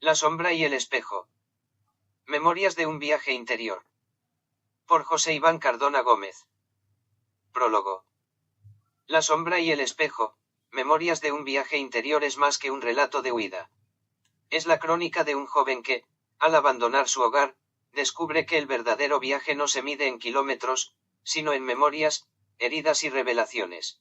La sombra y el espejo. Memorias de un viaje interior. Por José Iván Cardona Gómez. Prólogo. La sombra y el espejo, Memorias de un viaje interior es más que un relato de huida. Es la crónica de un joven que, al abandonar su hogar, descubre que el verdadero viaje no se mide en kilómetros, sino en memorias, heridas y revelaciones.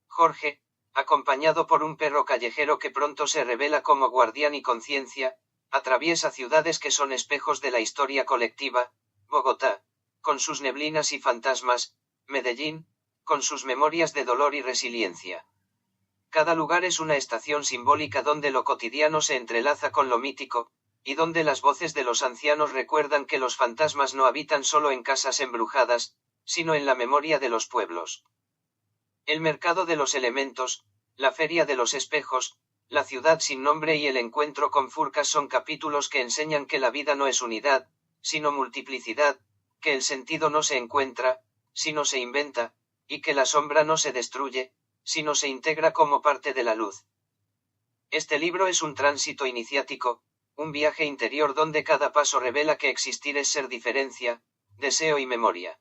Jorge, acompañado por un perro callejero que pronto se revela como guardián y conciencia, atraviesa ciudades que son espejos de la historia colectiva: Bogotá, con sus neblinas y fantasmas; Medellín, con sus memorias de dolor y resiliencia. Cada lugar es una estación simbólica donde lo cotidiano se entrelaza con lo mítico, y donde las voces de los ancianos recuerdan que los fantasmas no habitan solo en casas embrujadas, sino en la memoria de los pueblos. El mercado de los elementos, la feria de los espejos, la ciudad sin nombre y el encuentro con Furcas son capítulos que enseñan que la vida no es unidad, sino multiplicidad, que el sentido no se encuentra, sino se inventa, y que la sombra no se destruye, sino se integra como parte de la luz. Este libro es un tránsito iniciático, un viaje interior donde cada paso revela que existir es ser diferencia, deseo y memoria.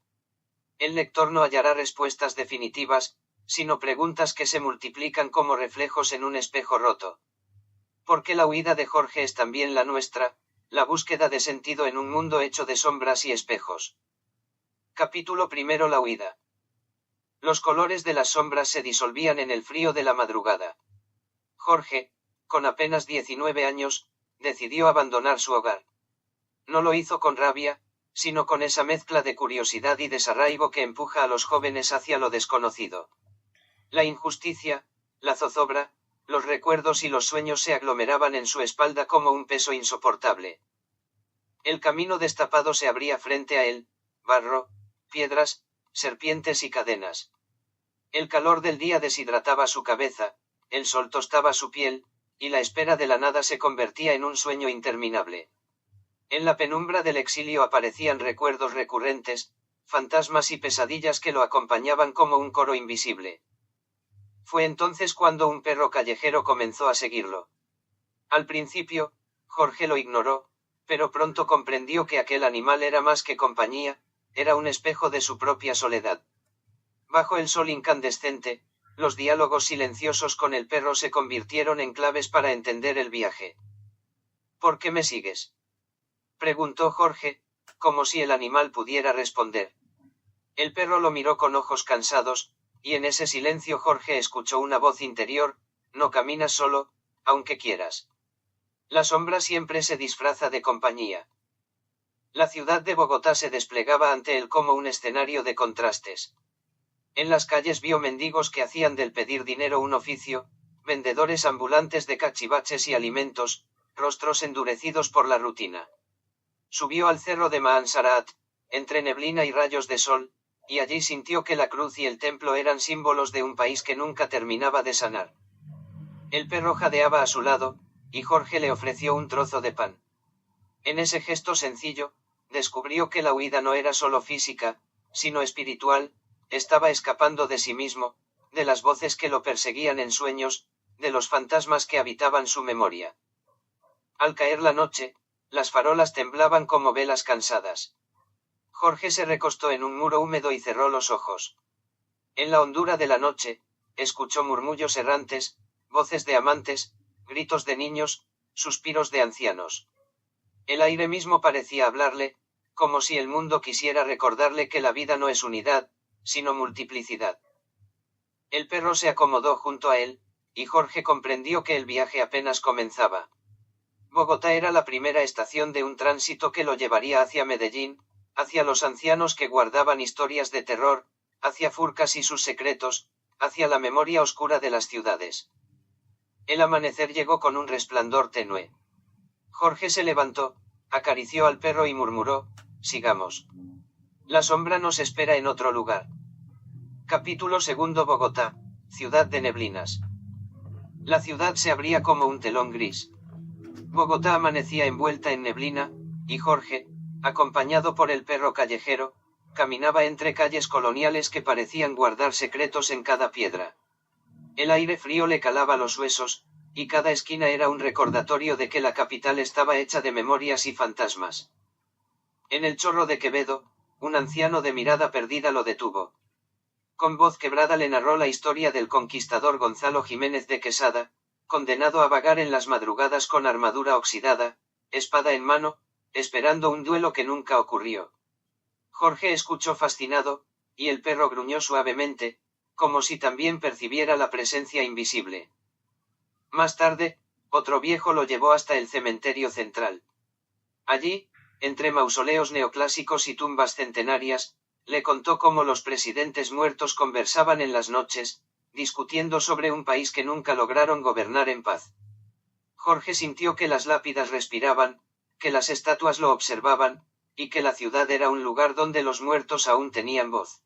El lector no hallará respuestas definitivas, sino preguntas que se multiplican como reflejos en un espejo roto. Porque la huida de Jorge es también la nuestra, la búsqueda de sentido en un mundo hecho de sombras y espejos. Capítulo primero: La huida. Los colores de las sombras se disolvían en el frío de la madrugada. Jorge, con apenas 19 años, decidió abandonar su hogar. No lo hizo con rabia, sino con esa mezcla de curiosidad y desarraigo que empuja a los jóvenes hacia lo desconocido. La injusticia, la zozobra, los recuerdos y los sueños se aglomeraban en su espalda como un peso insoportable. El camino destapado se abría frente a él: barro, piedras, serpientes y cadenas. El calor del día deshidrataba su cabeza, el sol tostaba su piel, y la espera de la nada se convertía en un sueño interminable. En la penumbra del exilio aparecían recuerdos recurrentes, fantasmas y pesadillas que lo acompañaban como un coro invisible. Fue entonces cuando un perro callejero comenzó a seguirlo. Al principio, Jorge lo ignoró, pero pronto comprendió que aquel animal era más que compañía, era un espejo de su propia soledad. Bajo el sol incandescente, los diálogos silenciosos con el perro se convirtieron en claves para entender el viaje. ¿Por qué me sigues?, preguntó Jorge, como si el animal pudiera responder. El perro lo miró con ojos cansados, y en ese silencio Jorge escuchó una voz interior: no caminas solo, aunque quieras. La sombra siempre se disfraza de compañía. La ciudad de Bogotá se desplegaba ante él como un escenario de contrastes. En las calles vio mendigos que hacían del pedir dinero un oficio, vendedores ambulantes de cachivaches y alimentos, rostros endurecidos por la rutina. Subió al cerro de Mansarat, entre neblina y rayos de sol, y allí sintió que la cruz y el templo eran símbolos de un país que nunca terminaba de sanar. El perro jadeaba a su lado, y Jorge le ofreció un trozo de pan. En ese gesto sencillo, descubrió que la huida no era solo física, sino espiritual. Estaba escapando de sí mismo, de las voces que lo perseguían en sueños, de los fantasmas que habitaban su memoria. Al caer la noche, las farolas temblaban como velas cansadas. Jorge se recostó en un muro húmedo y cerró los ojos. En la hondura de la noche, escuchó murmullos errantes, voces de amantes, gritos de niños, suspiros de ancianos. El aire mismo parecía hablarle, como si el mundo quisiera recordarle que la vida no es unidad, sino multiplicidad. El perro se acomodó junto a él, y Jorge comprendió que el viaje apenas comenzaba. Bogotá era la primera estación de un tránsito que lo llevaría hacia Medellín, hacia los ancianos que guardaban historias de terror, hacia Furcas y sus secretos, hacia la memoria oscura de las ciudades. El amanecer llegó con un resplandor tenue. Jorge se levantó, acarició al perro y murmuró: sigamos. La sombra nos espera en otro lugar. Capítulo segundo: Bogotá, ciudad de neblinas. La ciudad se abría como un telón gris. Bogotá amanecía envuelta en neblina, y Jorge, acompañado por el perro callejero, caminaba entre calles coloniales que parecían guardar secretos en cada piedra. El aire frío le calaba los huesos, y cada esquina era un recordatorio de que la capital estaba hecha de memorias y fantasmas. En el Chorro de Quevedo, un anciano de mirada perdida lo detuvo. Con voz quebrada le narró la historia del conquistador Gonzalo Jiménez de Quesada, condenado a vagar en las madrugadas con armadura oxidada, espada en mano, esperando un duelo que nunca ocurrió. Jorge escuchó fascinado, y el perro gruñó suavemente, como si también percibiera la presencia invisible. Más tarde, otro viejo lo llevó hasta el cementerio central. Allí, entre mausoleos neoclásicos y tumbas centenarias, le contó cómo los presidentes muertos conversaban en las noches, discutiendo sobre un país que nunca lograron gobernar en paz. Jorge sintió que las lápidas respiraban, que las estatuas lo observaban, y que la ciudad era un lugar donde los muertos aún tenían voz.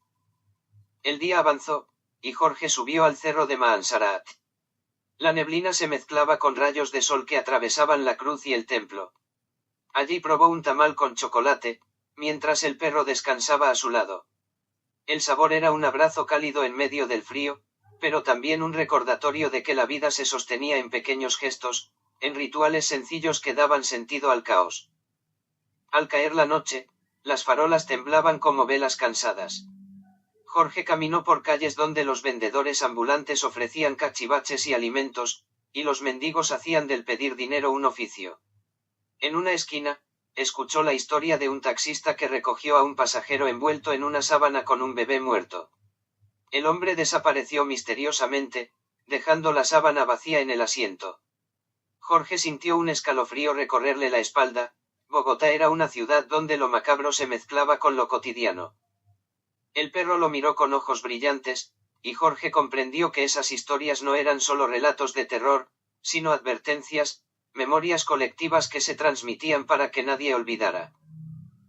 El día avanzó, y Jorge subió al cerro de Mahansarat. La neblina se mezclaba con rayos de sol que atravesaban la cruz y el templo. Allí probó un tamal con chocolate, mientras el perro descansaba a su lado. El sabor era un abrazo cálido en medio del frío, pero también un recordatorio de que la vida se sostenía en pequeños gestos, en rituales sencillos que daban sentido al caos. Al caer la noche, las farolas temblaban como velas cansadas. Jorge caminó por calles donde los vendedores ambulantes ofrecían cachivaches y alimentos, y los mendigos hacían del pedir dinero un oficio. En una esquina, escuchó la historia de un taxista que recogió a un pasajero envuelto en una sábana con un bebé muerto. El hombre desapareció misteriosamente, dejando la sábana vacía en el asiento. Jorge sintió un escalofrío recorrerle la espalda. Bogotá era una ciudad donde lo macabro se mezclaba con lo cotidiano. El perro lo miró con ojos brillantes, y Jorge comprendió que esas historias no eran solo relatos de terror, sino advertencias, memorias colectivas que se transmitían para que nadie olvidara.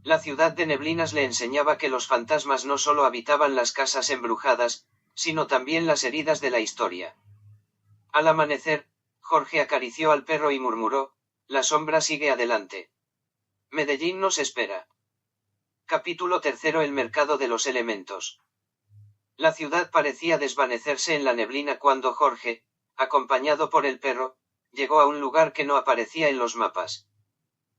La ciudad de neblinas le enseñaba que los fantasmas no solo habitaban las casas embrujadas, sino también las heridas de la historia. Al amanecer, Jorge acarició al perro y murmuró: «La sombra sigue adelante. Medellín nos espera». Capítulo 3: El mercado de los elementos. La ciudad parecía desvanecerse en la neblina cuando Jorge, acompañado por el perro, llegó a un lugar que no aparecía en los mapas.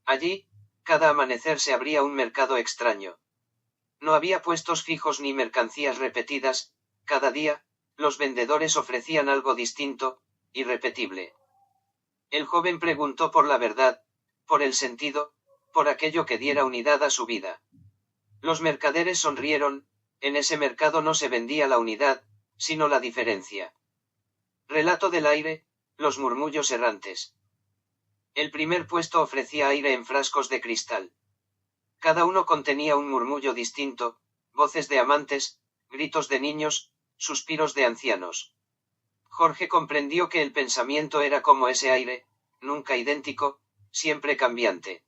Allí, cada amanecer se abría un mercado extraño. No había puestos fijos ni mercancías repetidas, cada día, los vendedores ofrecían algo distinto, irrepetible. El joven preguntó por la verdad, por el sentido, por aquello que diera unidad a su vida. Los mercaderes sonrieron. En ese mercado no se vendía la unidad, sino la diferencia. Relato del aire, los murmullos errantes. El primer puesto ofrecía aire en frascos de cristal. Cada uno contenía un murmullo distinto, voces de amantes, gritos de niños, suspiros de ancianos. Jorge comprendió que el pensamiento era como ese aire, nunca idéntico, siempre cambiante.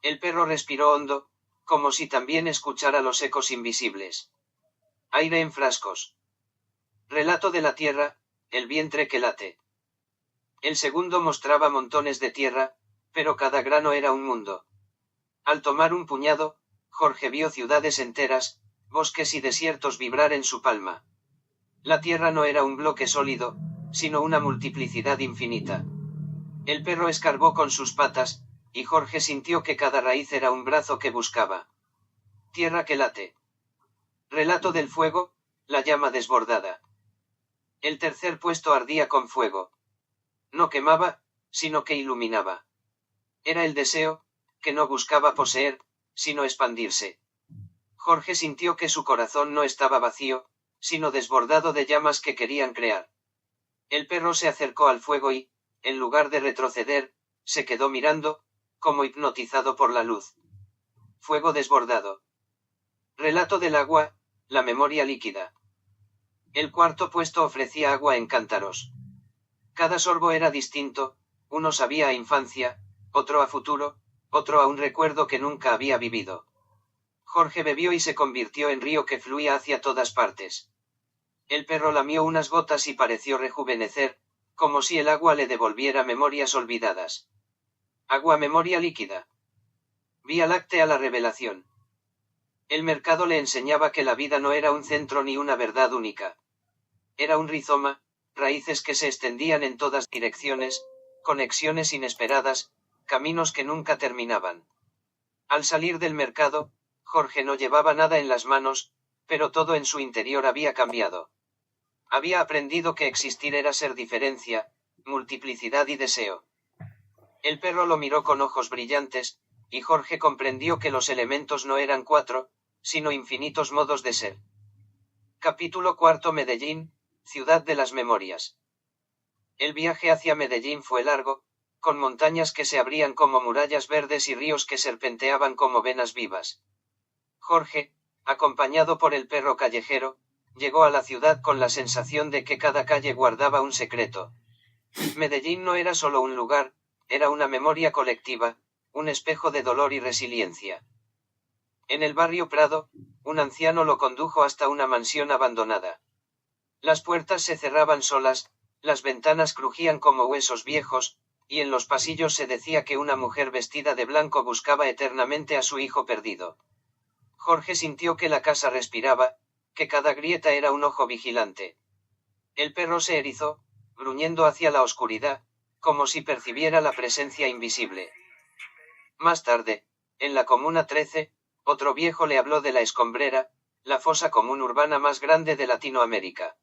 El perro respiró hondo, como si también escuchara los ecos invisibles. Aire en frascos. Relato de la tierra, el vientre que late. El segundo mostraba montones de tierra, pero cada grano era un mundo. Al tomar un puñado, Jorge vio ciudades enteras, bosques y desiertos vibrar en su palma. La tierra no era un bloque sólido, sino una multiplicidad infinita. El perro escarbó con sus patas, y Jorge sintió que cada raíz era un brazo que buscaba. Tierra que late. Relato del fuego, la llama desbordada. El tercer puesto ardía con fuego. No quemaba, sino que iluminaba. Era el deseo, que no buscaba poseer, sino expandirse. Jorge sintió que su corazón no estaba vacío, sino desbordado de llamas que querían crear. El perro se acercó al fuego y, en lugar de retroceder, se quedó mirando, como hipnotizado por la luz. Fuego desbordado. Relato del agua, la memoria líquida. El cuarto puesto ofrecía agua en cántaros. Cada sorbo era distinto, uno sabía a infancia, otro a futuro, otro a un recuerdo que nunca había vivido. Jorge bebió y se convirtió en río que fluía hacia todas partes. El perro lamió unas gotas y pareció rejuvenecer, como si el agua le devolviera memorias olvidadas. Agua, memoria líquida. Vía láctea, la revelación. El mercado le enseñaba que la vida no era un centro ni una verdad única. Era un rizoma, raíces que se extendían en todas direcciones, conexiones inesperadas, caminos que nunca terminaban. Al salir del mercado, Jorge no llevaba nada en las manos, pero todo en su interior había cambiado. Había aprendido que existir era ser diferencia, multiplicidad y deseo. El perro lo miró con ojos brillantes, y Jorge comprendió que los elementos no eran 4, sino infinitos modos de ser. Capítulo 4. Medellín, ciudad de las memorias. El viaje hacia Medellín fue largo, con montañas que se abrían como murallas verdes y ríos que serpenteaban como venas vivas. Jorge, acompañado por el perro callejero, llegó a la ciudad con la sensación de que cada calle guardaba un secreto. Medellín no era solo un lugar, era una memoria colectiva, un espejo de dolor y resiliencia. En el barrio Prado, un anciano lo condujo hasta una mansión abandonada. Las puertas se cerraban solas, las ventanas crujían como huesos viejos, y en los pasillos se decía que una mujer vestida de blanco buscaba eternamente a su hijo perdido. Jorge sintió que la casa respiraba, que cada grieta era un ojo vigilante. El perro se erizó, gruñendo hacia la oscuridad, como si percibiera la presencia invisible. Más tarde, en la Comuna 13, otro viejo le habló de la Escombrera, la fosa común urbana más grande de Latinoamérica.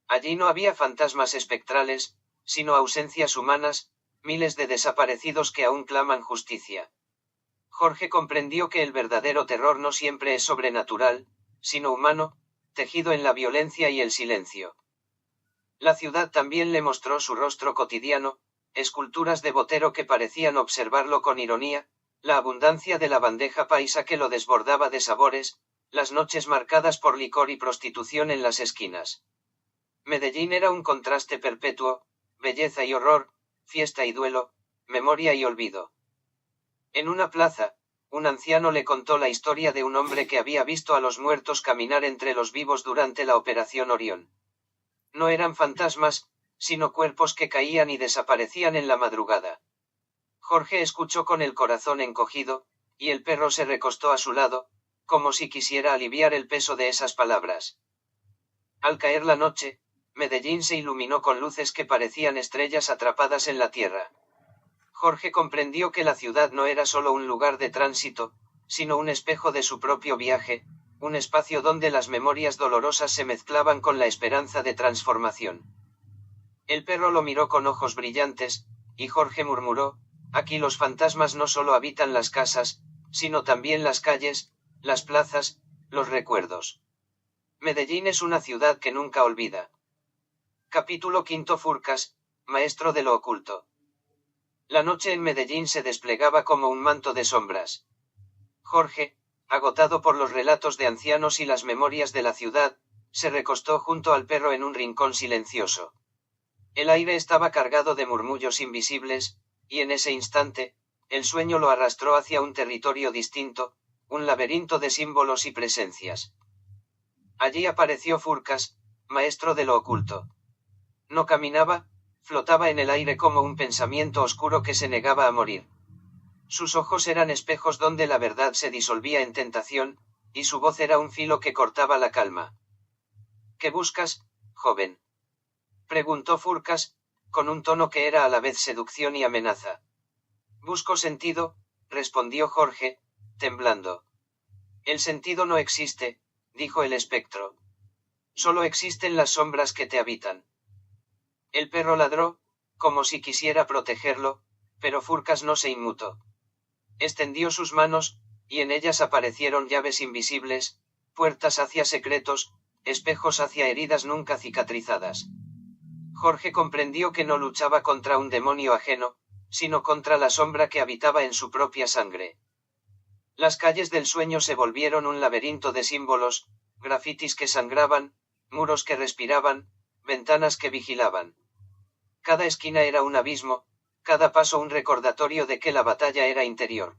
Allí no había fantasmas espectrales, sino ausencias humanas, miles de desaparecidos que aún claman justicia. Jorge comprendió que el verdadero terror no siempre es sobrenatural, sino humano, tejido en la violencia y el silencio. La ciudad también le mostró su rostro cotidiano, esculturas de Botero que parecían observarlo con ironía, la abundancia de la bandeja paisa que lo desbordaba de sabores, las noches marcadas por licor y prostitución en las esquinas. Medellín era un contraste perpetuo, belleza y horror, fiesta y duelo, memoria y olvido. En una plaza, un anciano le contó la historia de un hombre que había visto a los muertos caminar entre los vivos durante la Operación Orión. No eran fantasmas, sino cuerpos que caían y desaparecían en la madrugada. Jorge escuchó con el corazón encogido, y el perro se recostó a su lado, como si quisiera aliviar el peso de esas palabras. Al caer la noche, Medellín se iluminó con luces que parecían estrellas atrapadas en la tierra. Jorge comprendió que la ciudad no era solo un lugar de tránsito, sino un espejo de su propio viaje, un espacio donde las memorias dolorosas se mezclaban con la esperanza de transformación. El perro lo miró con ojos brillantes, y Jorge murmuró: aquí los fantasmas no solo habitan las casas, sino también las calles, las plazas, los recuerdos. Medellín es una ciudad que nunca olvida. Capítulo 5. Furcas, maestro de lo oculto. La noche en Medellín se desplegaba como un manto de sombras. Jorge, agotado por los relatos de ancianos y las memorias de la ciudad, se recostó junto al perro en un rincón silencioso. El aire estaba cargado de murmullos invisibles, y en ese instante, el sueño lo arrastró hacia un territorio distinto, un laberinto de símbolos y presencias. Allí apareció Furcas, maestro de lo oculto. No caminaba, flotaba en el aire como un pensamiento oscuro que se negaba a morir. Sus ojos eran espejos donde la verdad se disolvía en tentación, y su voz era un filo que cortaba la calma. ¿Qué buscas, joven?, preguntó Furcas, con un tono que era a la vez seducción y amenaza. Busco sentido, respondió Jorge, temblando. El sentido no existe, dijo el espectro. Solo existen las sombras que te habitan. El perro ladró, como si quisiera protegerlo, pero Furcas no se inmutó. Extendió sus manos, y en ellas aparecieron llaves invisibles, puertas hacia secretos, espejos hacia heridas nunca cicatrizadas. Jorge comprendió que no luchaba contra un demonio ajeno, sino contra la sombra que habitaba en su propia sangre. Las calles del sueño se volvieron un laberinto de símbolos, grafitis que sangraban, muros que respiraban, ventanas que vigilaban. Cada esquina era un abismo, cada paso un recordatorio de que la batalla era interior.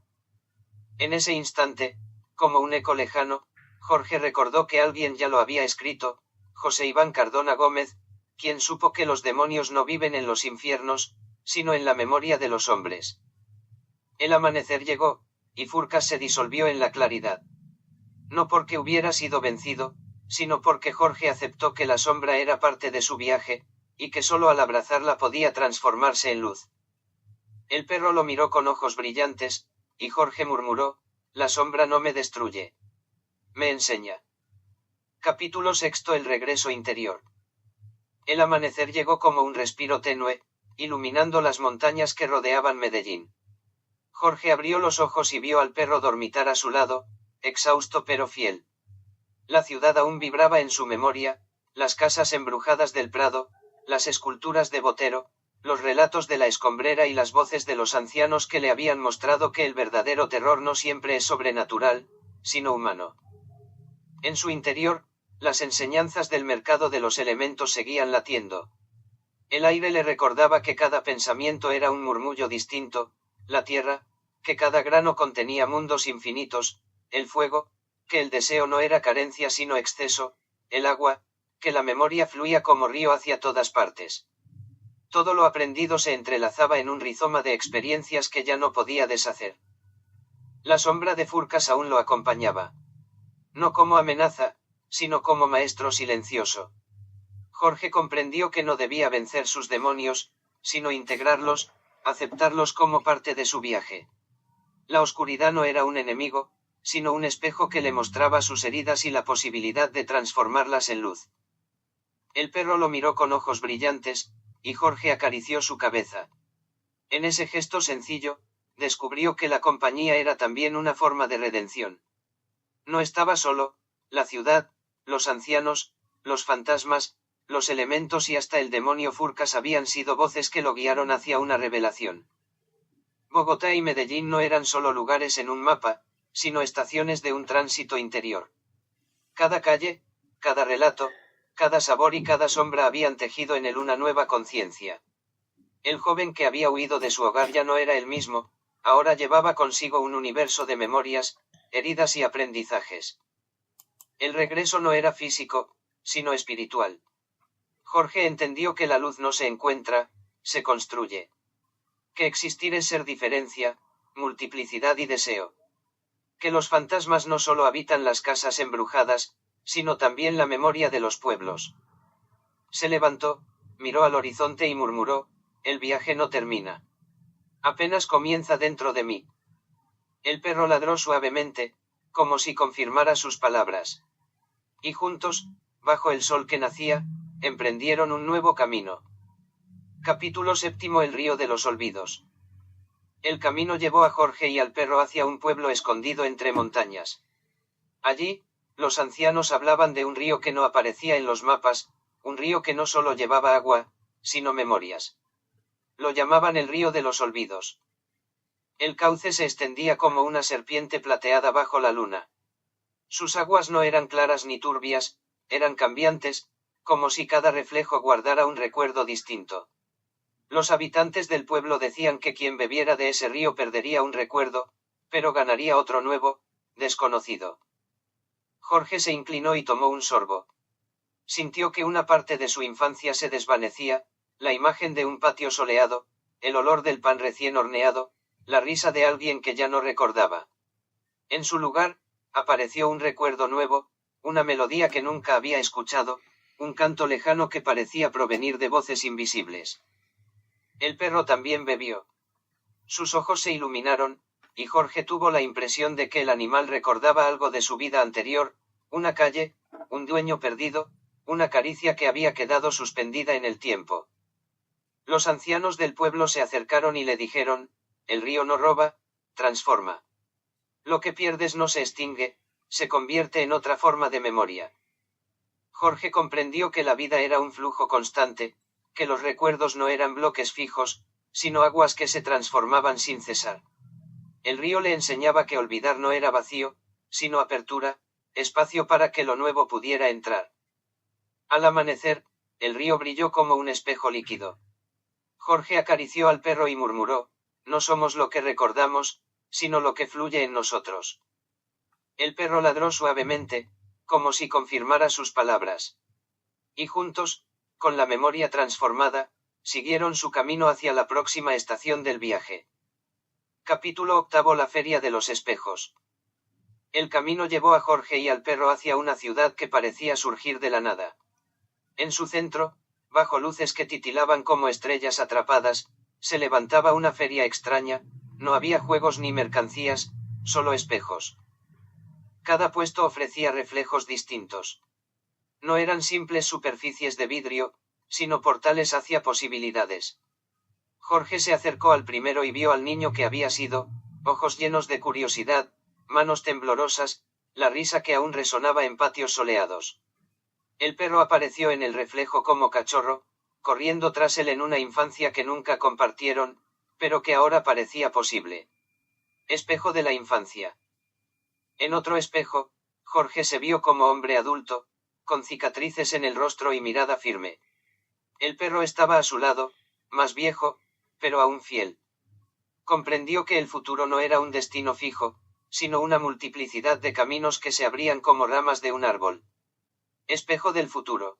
En ese instante, como un eco lejano, Jorge recordó que alguien ya lo había escrito, José Iván Cardona Gómez, quien supo que los demonios no viven en los infiernos, sino en la memoria de los hombres. El amanecer llegó, y Furcas se disolvió en la claridad. No porque hubiera sido vencido, sino porque Jorge aceptó que la sombra era parte de su viaje, y que solo al abrazarla podía transformarse en luz. El perro lo miró con ojos brillantes, y Jorge murmuró, la sombra no me destruye. Me enseña. Capítulo sexto. El regreso interior. El amanecer llegó como un respiro tenue, iluminando las montañas que rodeaban Medellín. Jorge abrió los ojos y vio al perro dormitar a su lado, exhausto pero fiel. La ciudad aún vibraba en su memoria, las casas embrujadas del Prado, las esculturas de Botero, los relatos de la escombrera y las voces de los ancianos que le habían mostrado que el verdadero terror no siempre es sobrenatural, sino humano. En su interior, las enseñanzas del mercado de los elementos seguían latiendo. El aire le recordaba que cada pensamiento era un murmullo distinto, la tierra, que cada grano contenía mundos infinitos, el fuego, que el deseo no era carencia sino exceso, el agua, que la memoria fluía como río hacia todas partes. Todo lo aprendido se entrelazaba en un rizoma de experiencias que ya no podía deshacer. La sombra de Furcas aún lo acompañaba. No como amenaza, sino como maestro silencioso. Jorge comprendió que no debía vencer sus demonios, sino integrarlos, aceptarlos como parte de su viaje. La oscuridad no era un enemigo, sino un espejo que le mostraba sus heridas y la posibilidad de transformarlas en luz. El perro lo miró con ojos brillantes, y Jorge acarició su cabeza. En ese gesto sencillo, descubrió que la compañía era también una forma de redención. No estaba solo, la ciudad, los ancianos, los fantasmas, los elementos y hasta el demonio Furcas habían sido voces que lo guiaron hacia una revelación. Bogotá y Medellín no eran solo lugares en un mapa, sino estaciones de un tránsito interior. Cada calle, cada relato, cada sabor y cada sombra habían tejido en él una nueva conciencia. El joven que había huido de su hogar ya no era el mismo, ahora llevaba consigo un universo de memorias, heridas y aprendizajes. El regreso no era físico, sino espiritual. Jorge entendió que la luz no se encuentra, se construye. Que existir es ser diferencia, multiplicidad y deseo. Que los fantasmas no solo habitan las casas embrujadas, sino también la memoria de los pueblos. Se levantó, miró al horizonte y murmuró, el viaje no termina. Apenas comienza dentro de mí. El perro ladró suavemente, como si confirmara sus palabras. Y juntos, bajo el sol que nacía, emprendieron un nuevo camino. Capítulo séptimo. El río de los olvidos. El camino llevó a Jorge y al perro hacia un pueblo escondido entre montañas. Allí, los ancianos hablaban de un río que no aparecía en los mapas, un río que no solo llevaba agua, sino memorias. Lo llamaban el río de los olvidos. El cauce se extendía como una serpiente plateada bajo la luna. Sus aguas no eran claras ni turbias, eran cambiantes, como si cada reflejo guardara un recuerdo distinto. Los habitantes del pueblo decían que quien bebiera de ese río perdería un recuerdo, pero ganaría otro nuevo, desconocido. Jorge se inclinó y tomó un sorbo. Sintió que una parte de su infancia se desvanecía, la imagen de un patio soleado, el olor del pan recién horneado, la risa de alguien que ya no recordaba. En su lugar, apareció un recuerdo nuevo, una melodía que nunca había escuchado, un canto lejano que parecía provenir de voces invisibles. El perro también bebió. Sus ojos se iluminaron, y Jorge tuvo la impresión de que el animal recordaba algo de su vida anterior, una calle, un dueño perdido, una caricia que había quedado suspendida en el tiempo. Los ancianos del pueblo se acercaron y le dijeron, el río no roba, transforma. Lo que pierdes no se extingue, se convierte en otra forma de memoria. Jorge comprendió que la vida era un flujo constante, que los recuerdos no eran bloques fijos, sino aguas que se transformaban sin cesar. El río le enseñaba que olvidar no era vacío, sino apertura, espacio para que lo nuevo pudiera entrar. Al amanecer, el río brilló como un espejo líquido. Jorge acarició al perro y murmuró, no somos lo que recordamos, sino lo que fluye en nosotros. El perro ladró suavemente, como si confirmara sus palabras. Y juntos, con la memoria transformada, siguieron su camino hacia la próxima estación del viaje. Capítulo octavo. La Feria de los Espejos. El camino llevó a Jorge y al perro hacia una ciudad que parecía surgir de la nada. En su centro, bajo luces que titilaban como estrellas atrapadas, se levantaba una feria extraña, no había juegos ni mercancías, solo espejos. Cada puesto ofrecía reflejos distintos. No eran simples superficies de vidrio, sino portales hacia posibilidades. Jorge se acercó al primero y vio al niño que había sido, ojos llenos de curiosidad, manos temblorosas, la risa que aún resonaba en patios soleados. El perro apareció en el reflejo como cachorro, corriendo tras él en una infancia que nunca compartieron, pero que ahora parecía posible. Espejo de la infancia. En otro espejo, Jorge se vio como hombre adulto, con cicatrices en el rostro y mirada firme. El perro estaba a su lado, más viejo, pero aún fiel. Comprendió que el futuro no era un destino fijo, sino una multiplicidad de caminos que se abrían como ramas de un árbol. Espejo del futuro.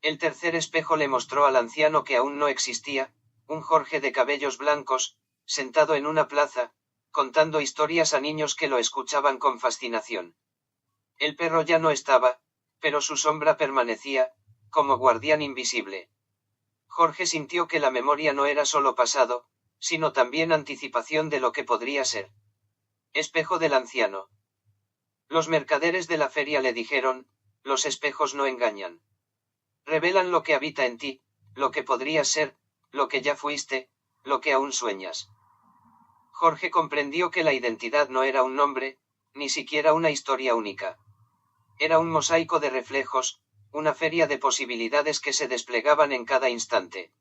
El tercer espejo le mostró al anciano que aún no existía, un Jorge de cabellos blancos, sentado en una plaza, contando historias a niños que lo escuchaban con fascinación. El perro ya no estaba, pero su sombra permanecía, como guardián invisible. Jorge sintió que la memoria no era solo pasado, sino también anticipación de lo que podría ser. Espejo del anciano. Los mercaderes de la feria le dijeron, los espejos no engañan. Revelan lo que habita en ti, lo que podrías ser, lo que ya fuiste, lo que aún sueñas. Jorge comprendió que la identidad no era un nombre, ni siquiera una historia única. Era un mosaico de reflejos, una feria de posibilidades que se desplegaban en cada instante.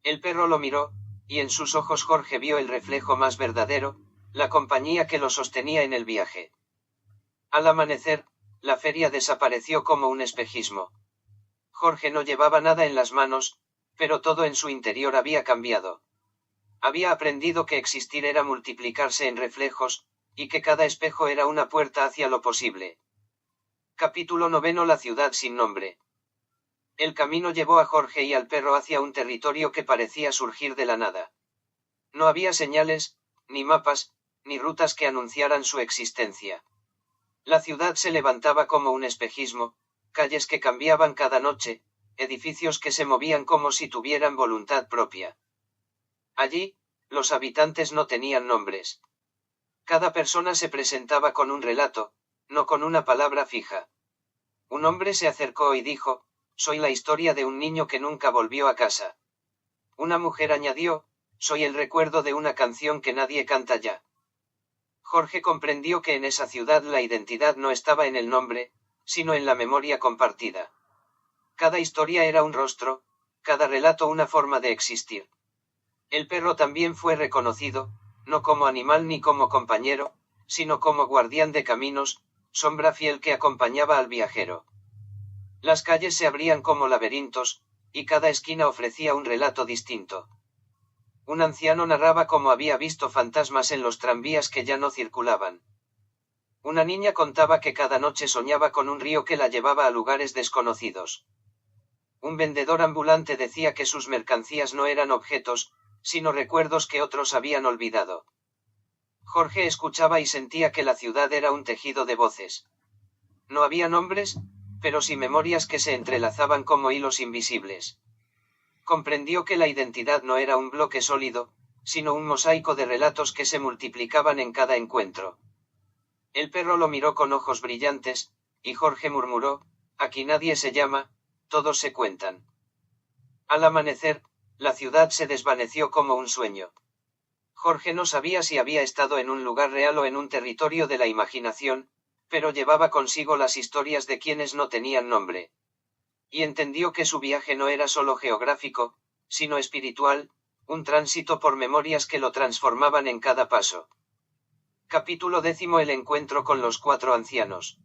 El perro lo miró, y en sus ojos Jorge vio el reflejo más verdadero, la compañía que lo sostenía en el viaje. Al amanecer, la feria desapareció como un espejismo. Jorge no llevaba nada en las manos, pero todo en su interior había cambiado. Había aprendido que existir era multiplicarse en reflejos, y que cada espejo era una puerta hacia lo posible. Capítulo 9. La ciudad sin nombre. El camino llevó a Jorge y al perro hacia un territorio que parecía surgir de la nada. No había señales, ni mapas, ni rutas que anunciaran su existencia. La ciudad se levantaba como un espejismo, calles que cambiaban cada noche, edificios que se movían como si tuvieran voluntad propia. Allí, los habitantes no tenían nombres. Cada persona se presentaba con un relato, no con una palabra fija. Un hombre se acercó y dijo, soy la historia de un niño que nunca volvió a casa. Una mujer añadió, soy el recuerdo de una canción que nadie canta ya. Jorge comprendió que en esa ciudad la identidad no estaba en el nombre, sino en la memoria compartida. Cada historia era un rostro, cada relato una forma de existir. El perro también fue reconocido, no como animal ni como compañero, sino como guardián de caminos, sombra fiel que acompañaba al viajero. Las calles se abrían como laberintos, y cada esquina ofrecía un relato distinto. Un anciano narraba cómo había visto fantasmas en los tranvías que ya no circulaban. Una niña contaba que cada noche soñaba con un río que la llevaba a lugares desconocidos. Un vendedor ambulante decía que sus mercancías no eran objetos, sino recuerdos que otros habían olvidado. Jorge escuchaba y sentía que la ciudad era un tejido de voces. No había nombres, pero sí memorias que se entrelazaban como hilos invisibles. Comprendió que la identidad no era un bloque sólido, sino un mosaico de relatos que se multiplicaban en cada encuentro. El perro lo miró con ojos brillantes, y Jorge murmuró, aquí nadie se llama, todos se cuentan. Al amanecer, la ciudad se desvaneció como un sueño. Jorge no sabía si había estado en un lugar real o en un territorio de la imaginación, pero llevaba consigo las historias de quienes no tenían nombre. Y entendió que su viaje no era solo geográfico, sino espiritual, un tránsito por memorias que lo transformaban en cada paso. Capítulo 10. El encuentro con los 4 ancianos.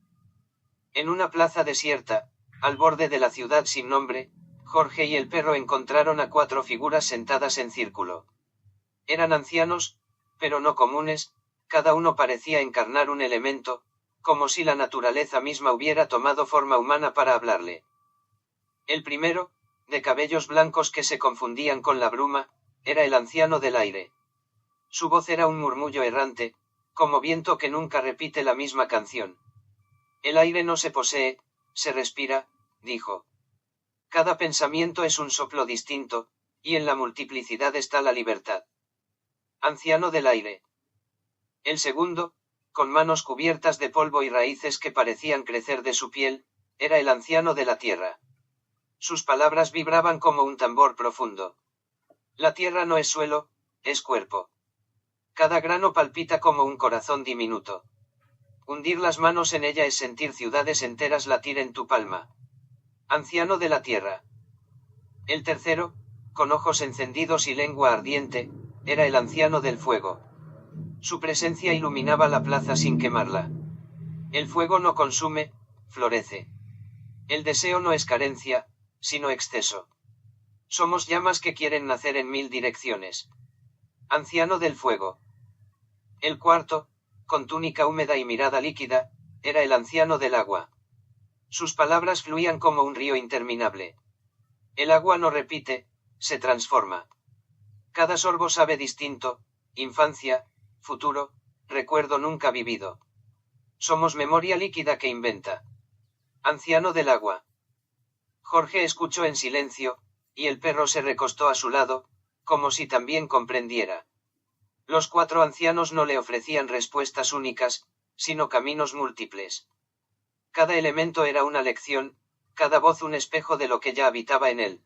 En una plaza desierta, al borde de la ciudad sin nombre, Jorge y el perro encontraron a 4 figuras sentadas en círculo. Eran ancianos, pero no comunes, cada uno parecía encarnar un elemento, como si la naturaleza misma hubiera tomado forma humana para hablarle. El primero, de cabellos blancos que se confundían con la bruma, era el anciano del aire. Su voz era un murmullo errante, como viento que nunca repite la misma canción. El aire no se posee, se respira, dijo. Cada pensamiento es un soplo distinto, y en la multiplicidad está la libertad. Anciano del aire. El segundo, con manos cubiertas de polvo y raíces que parecían crecer de su piel, era el anciano de la tierra. Sus palabras vibraban como un tambor profundo. La tierra no es suelo, es cuerpo. Cada grano palpita como un corazón diminuto. Hundir las manos en ella es sentir ciudades enteras latir en tu palma. Anciano de la tierra. El tercero, con ojos encendidos y lengua ardiente, era el anciano del fuego. Su presencia iluminaba la plaza sin quemarla. El fuego no consume, florece. El deseo no es carencia, sino exceso. Somos llamas que quieren nacer en 1000 direcciones. Anciano del fuego. El cuarto, con túnica húmeda y mirada líquida, era el anciano del agua. Sus palabras fluían como un río interminable. El agua no repite, se transforma. Cada sorbo sabe distinto, infancia, futuro, recuerdo nunca vivido. Somos memoria líquida que inventa. Anciano del agua. Jorge escuchó en silencio, y el perro se recostó a su lado, como si también comprendiera. Los 4 ancianos no le ofrecían respuestas únicas, sino caminos múltiples. Cada elemento era una lección, cada voz un espejo de lo que ya habitaba en él.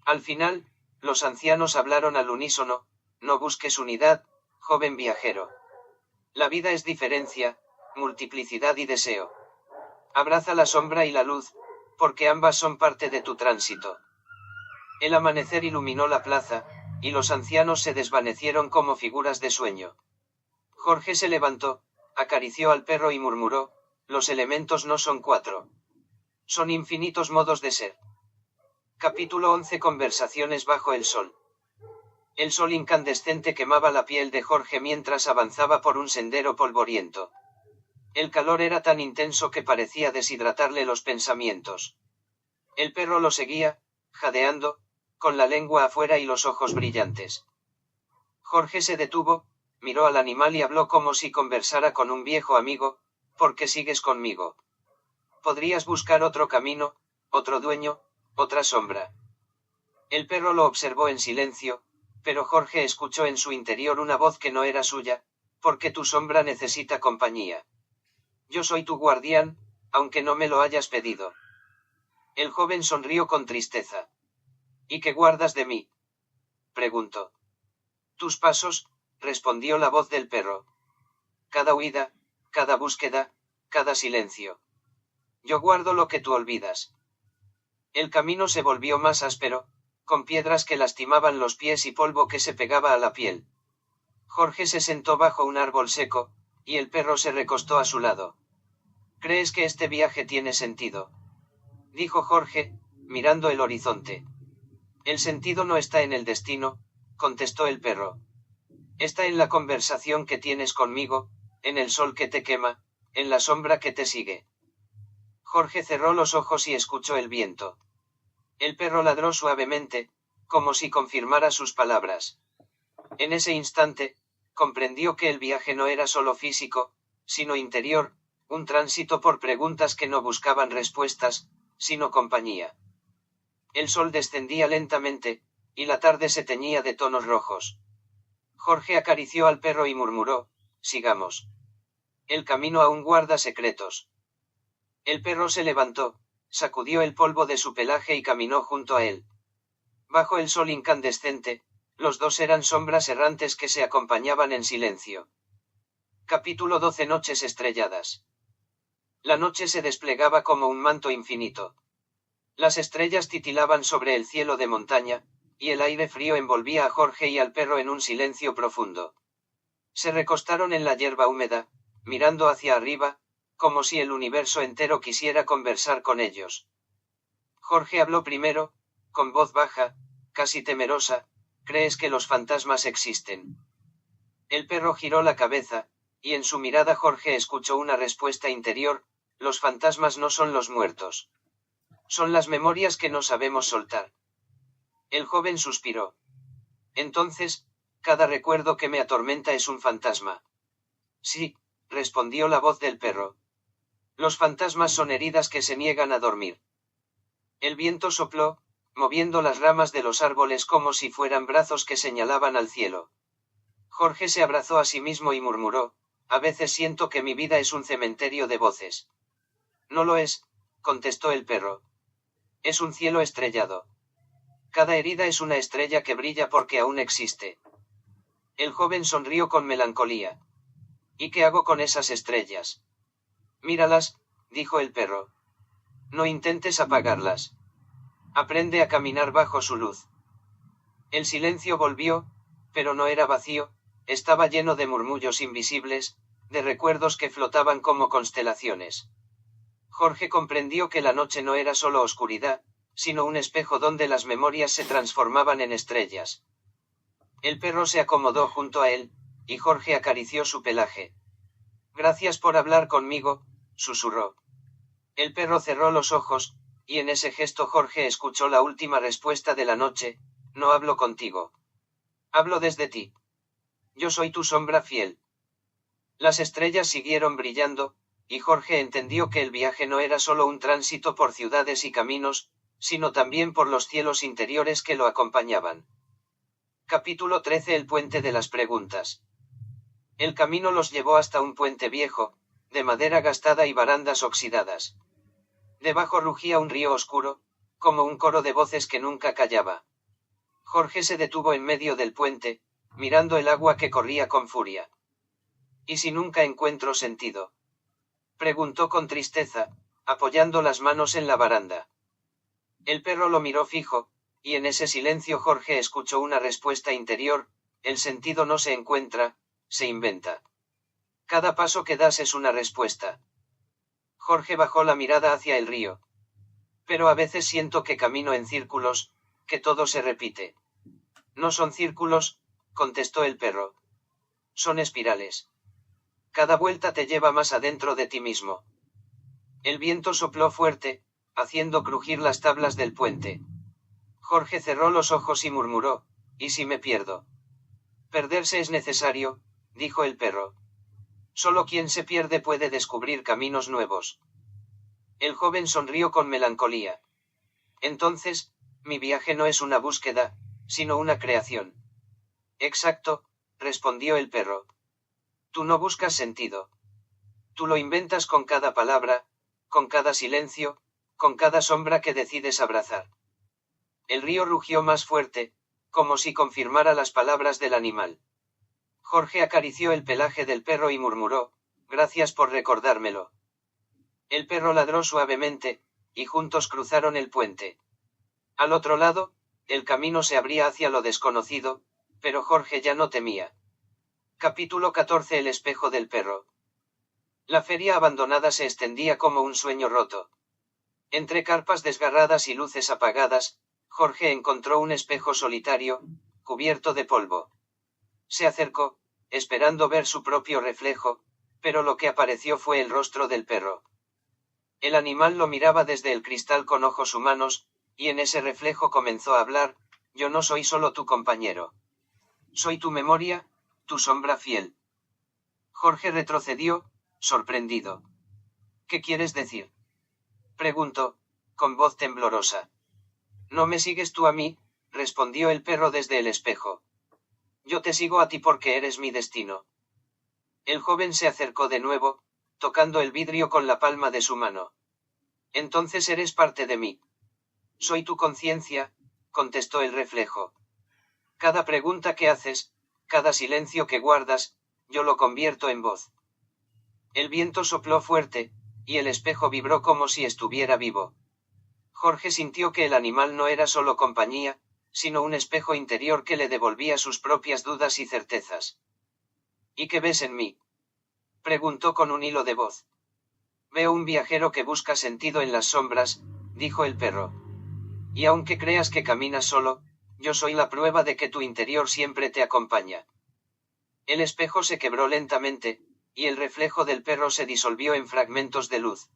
Al final, los ancianos hablaron al unísono: no busques unidad, joven viajero. La vida es diferencia, multiplicidad y deseo. Abraza la sombra y la luz, porque ambas son parte de tu tránsito. El amanecer iluminó la plaza, y los ancianos se desvanecieron como figuras de sueño. Jorge se levantó, acarició al perro y murmuró: los elementos no son 4. Son infinitos modos de ser. Capítulo 11. Conversaciones bajo el sol. El sol incandescente quemaba la piel de Jorge mientras avanzaba por un sendero polvoriento. El calor era tan intenso que parecía deshidratarle los pensamientos. El perro lo seguía, jadeando, con la lengua afuera y los ojos brillantes. Jorge se detuvo, miró al animal y habló como si conversara con un viejo amigo: ¿por qué sigues conmigo? Podrías buscar otro camino, otro dueño, otra sombra. El perro lo observó en silencio, pero Jorge escuchó en su interior una voz que no era suya: porque tu sombra necesita compañía. Yo soy tu guardián, aunque no me lo hayas pedido. El joven sonrió con tristeza. ¿Y qué guardas de mí?, preguntó. Tus pasos, respondió la voz del perro. Cada huida, cada búsqueda, cada silencio. Yo guardo lo que tú olvidas. El camino se volvió más áspero, con piedras que lastimaban los pies y polvo que se pegaba a la piel. Jorge se sentó bajo un árbol seco, y el perro se recostó a su lado. ¿Crees que este viaje tiene sentido?, dijo Jorge, mirando el horizonte. El sentido no está en el destino, contestó el perro. Está en la conversación que tienes conmigo, en el sol que te quema, en la sombra que te sigue. Jorge cerró los ojos y escuchó el viento. El perro ladró suavemente, como si confirmara sus palabras. En ese instante, comprendió que el viaje no era solo físico, sino interior, un tránsito por preguntas que no buscaban respuestas, sino compañía. El sol descendía lentamente, y la tarde se teñía de tonos rojos. Jorge acarició al perro y murmuró: sigamos. El camino aún guarda secretos. El perro se levantó, sacudió el polvo de su pelaje y caminó junto a él. Bajo el sol incandescente, los dos eran sombras errantes que se acompañaban en silencio. Capítulo 12. Noches estrelladas. La noche se desplegaba como un manto infinito. Las estrellas titilaban sobre el cielo de montaña, y el aire frío envolvía a Jorge y al perro en un silencio profundo. Se recostaron en la hierba húmeda, mirando hacia arriba, como si el universo entero quisiera conversar con ellos. Jorge habló primero, con voz baja, casi temerosa: ¿crees que los fantasmas existen? El perro giró la cabeza, y en su mirada Jorge escuchó una respuesta interior: los fantasmas no son los muertos. Son las memorias que no sabemos soltar. El joven suspiró. Entonces, cada recuerdo que me atormenta es un fantasma. Sí, respondió la voz del perro. Los fantasmas son heridas que se niegan a dormir. El viento sopló, moviendo las ramas de los árboles como si fueran brazos que señalaban al cielo. Jorge se abrazó a sí mismo y murmuró, a veces siento que mi vida es un cementerio de voces. No lo es, contestó el perro. Es un cielo estrellado. Cada herida es una estrella que brilla porque aún existe. El joven sonrió con melancolía. ¿Y qué hago con esas estrellas? Míralas, dijo el perro. No intentes apagarlas. Aprende a caminar bajo su luz. El silencio volvió, pero no era vacío, estaba lleno de murmullos invisibles, de recuerdos que flotaban como constelaciones. Jorge comprendió que la noche no era solo oscuridad, sino un espejo donde las memorias se transformaban en estrellas. El perro se acomodó junto a él, y Jorge acarició su pelaje. Gracias por hablar conmigo, susurró. El perro cerró los ojos, y en ese gesto Jorge escuchó la última respuesta de la noche, no hablo contigo. Hablo desde ti. Yo soy tu sombra fiel. Las estrellas siguieron brillando, y Jorge entendió que el viaje no era solo un tránsito por ciudades y caminos, sino también por los cielos interiores que lo acompañaban. Capítulo 13. El puente de las preguntas. El camino los llevó hasta un puente viejo, de madera gastada y barandas oxidadas. Debajo rugía un río oscuro, como un coro de voces que nunca callaba. Jorge se detuvo en medio del puente, mirando el agua que corría con furia. ¿Y si nunca encuentro sentido? Preguntó con tristeza, apoyando las manos en la baranda. El perro lo miró fijo, y en ese silencio Jorge escuchó una respuesta interior, el sentido no se encuentra, se inventa. Cada paso que das es una respuesta. Jorge bajó la mirada hacia el río. Pero a veces siento que camino en círculos, que todo se repite. No son círculos, contestó el perro. Son espirales. Cada vuelta te lleva más adentro de ti mismo. El viento sopló fuerte, haciendo crujir las tablas del puente. Jorge cerró los ojos y murmuró, ¿y si me pierdo? Perderse es necesario, dijo el perro. Solo quien se pierde puede descubrir caminos nuevos. El joven sonrió con melancolía. Entonces, mi viaje no es una búsqueda, sino una creación. Exacto, respondió el perro. Tú no buscas sentido. Tú lo inventas con cada palabra, con cada silencio, con cada sombra que decides abrazar. El río rugió más fuerte, como si confirmara las palabras del animal. Jorge acarició el pelaje del perro y murmuró, gracias por recordármelo. El perro ladró suavemente, y juntos cruzaron el puente. Al otro lado, el camino se abría hacia lo desconocido, pero Jorge ya no temía. Capítulo 14. El espejo del perro. La feria abandonada se extendía como un sueño roto. Entre carpas desgarradas y luces apagadas, Jorge encontró un espejo solitario, cubierto de polvo. Se acercó, esperando ver su propio reflejo, pero lo que apareció fue el rostro del perro. El animal lo miraba desde el cristal con ojos humanos, y en ese reflejo comenzó a hablar, yo no soy solo tu compañero. Soy tu memoria, tu sombra fiel. Jorge retrocedió, sorprendido. ¿Qué quieres decir? Preguntó, con voz temblorosa. No me sigues tú a mí, respondió el perro desde el espejo. Yo te sigo a ti porque eres mi destino. El joven se acercó de nuevo, tocando el vidrio con la palma de su mano. Entonces eres parte de mí. Soy tu conciencia, contestó el reflejo. Cada pregunta que haces, cada silencio que guardas, yo lo convierto en voz. El viento sopló fuerte, y el espejo vibró como si estuviera vivo. Jorge sintió que el animal no era solo compañía, sino un espejo interior que le devolvía sus propias dudas y certezas. ¿Y qué ves en mí? Preguntó con un hilo de voz. Veo un viajero que busca sentido en las sombras, dijo el perro. Y aunque creas que caminas solo, yo soy la prueba de que tu interior siempre te acompaña. El espejo se quebró lentamente, y el reflejo del perro se disolvió en fragmentos de luz.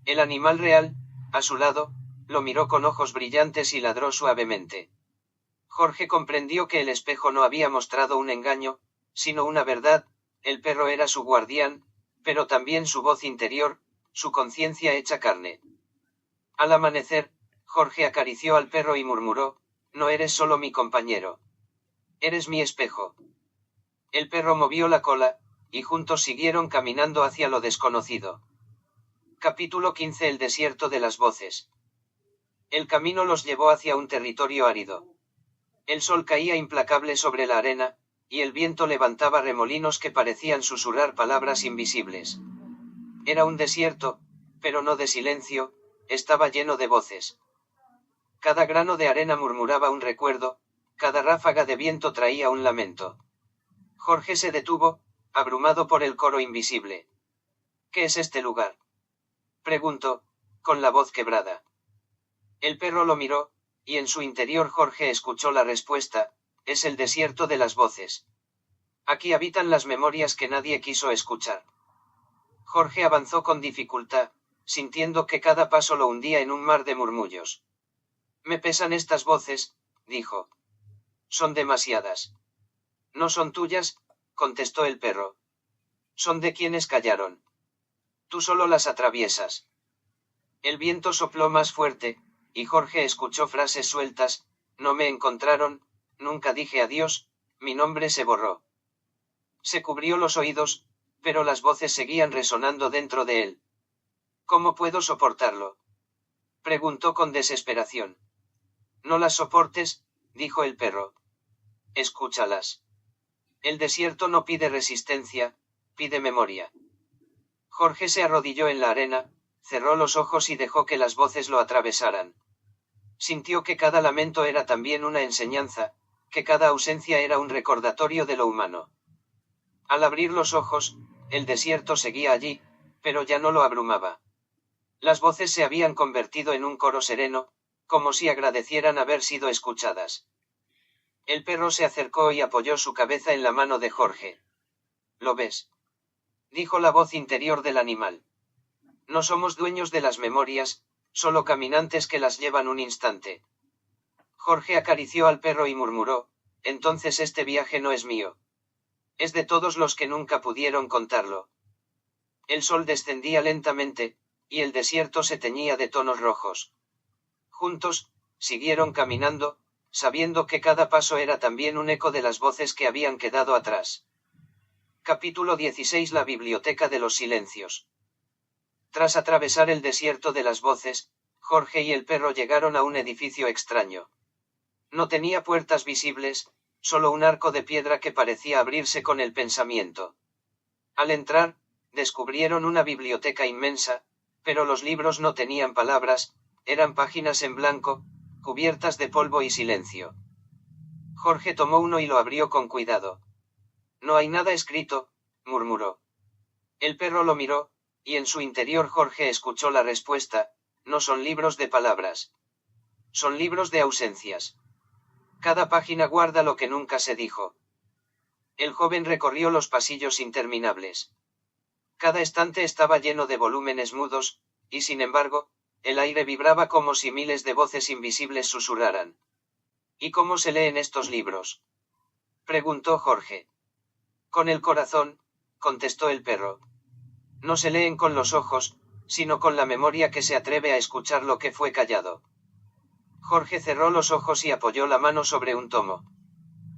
El animal real, a su lado, lo miró con ojos brillantes y ladró suavemente. Jorge comprendió que el espejo no había mostrado un engaño, sino una verdad, el perro era su guardián, pero también su voz interior, su conciencia hecha carne. Al amanecer, Jorge acarició al perro y murmuró, no eres solo mi compañero. Eres mi espejo. El perro movió la cola, y juntos siguieron caminando hacia lo desconocido. Capítulo 15. El desierto de las voces. El camino los llevó hacia un territorio árido. El sol caía implacable sobre la arena, y el viento levantaba remolinos que parecían susurrar palabras invisibles. Era un desierto, pero no de silencio, estaba lleno de voces. Cada grano de arena murmuraba un recuerdo, cada ráfaga de viento traía un lamento. Jorge se detuvo, abrumado por el coro invisible. ¿Qué es este lugar?, preguntó, con la voz quebrada. El perro lo miró, y en su interior Jorge escuchó la respuesta, es el desierto de las voces. Aquí habitan las memorias que nadie quiso escuchar. Jorge avanzó con dificultad, sintiendo que cada paso lo hundía en un mar de murmullos. Me pesan estas voces, dijo. Son demasiadas. No son tuyas, contestó el perro. Son de quienes callaron. Tú solo las atraviesas. El viento sopló más fuerte, y Jorge escuchó frases sueltas, no me encontraron, nunca dije adiós, mi nombre se borró. Se cubrió los oídos, pero las voces seguían resonando dentro de él. ¿Cómo puedo soportarlo?, preguntó con desesperación. No las soportes, dijo el perro. Escúchalas. El desierto no pide resistencia, pide memoria. Jorge se arrodilló en la arena, cerró los ojos y dejó que las voces lo atravesaran. Sintió que cada lamento era también una enseñanza, que cada ausencia era un recordatorio de lo humano. Al abrir los ojos, el desierto seguía allí, pero ya no lo abrumaba. Las voces se habían convertido en un coro sereno, como si agradecieran haber sido escuchadas. El perro se acercó y apoyó su cabeza en la mano de Jorge. ¿Lo ves?, dijo la voz interior del animal. No somos dueños de las memorias, solo caminantes que las llevan un instante. Jorge acarició al perro y murmuró, entonces este viaje no es mío. Es de todos los que nunca pudieron contarlo. El sol descendía lentamente, y el desierto se teñía de tonos rojos. Juntos, siguieron caminando, sabiendo que cada paso era también un eco de las voces que habían quedado atrás. Capítulo 16. La biblioteca de los silencios. Tras atravesar el desierto de las voces, Jorge y el perro llegaron a un edificio extraño. No tenía puertas visibles, solo un arco de piedra que parecía abrirse con el pensamiento. Al entrar, descubrieron una biblioteca inmensa, pero los libros no tenían palabras, eran páginas en blanco, cubiertas de polvo y silencio. Jorge tomó uno y lo abrió con cuidado. No hay nada escrito, murmuró. El perro lo miró, y en su interior Jorge escuchó la respuesta, no son libros de palabras. Son libros de ausencias. Cada página guarda lo que nunca se dijo. El joven recorrió los pasillos interminables. Cada estante estaba lleno de volúmenes mudos, y sin embargo, el aire vibraba como si miles de voces invisibles susurraran. ¿Y cómo se leen estos libros?, preguntó Jorge. Con el corazón, contestó el perro. No se leen con los ojos, sino con la memoria que se atreve a escuchar lo que fue callado. Jorge cerró los ojos y apoyó la mano sobre un tomo.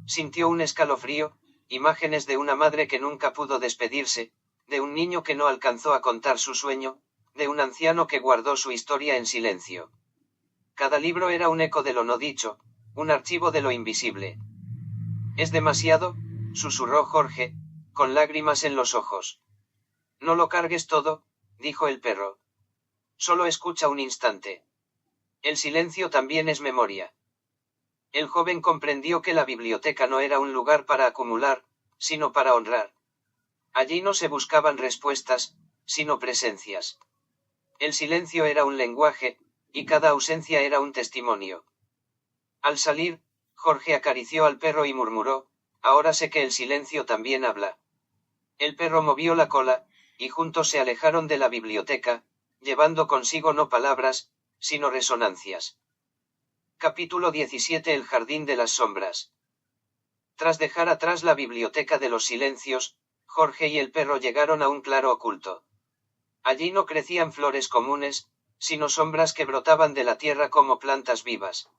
Sintió un escalofrío, imágenes de una madre que nunca pudo despedirse, de un niño que no alcanzó a contar su sueño, de un anciano que guardó su historia en silencio. Cada libro era un eco de lo no dicho, un archivo de lo invisible. Es demasiado, susurró Jorge, con lágrimas en los ojos. No lo cargues todo, dijo el perro. Solo escucha un instante. El silencio también es memoria. El joven comprendió que la biblioteca no era un lugar para acumular, sino para honrar. Allí no se buscaban respuestas, sino presencias. El silencio era un lenguaje, y cada ausencia era un testimonio. Al salir, Jorge acarició al perro y murmuró, ahora sé que el silencio también habla. El perro movió la cola, y juntos se alejaron de la biblioteca, llevando consigo no palabras, sino resonancias. Capítulo 17. El jardín de las sombras. Tras dejar atrás la biblioteca de los silencios, Jorge y el perro llegaron a un claro oculto. Allí no crecían flores comunes, sino sombras que brotaban de la tierra como plantas vivas.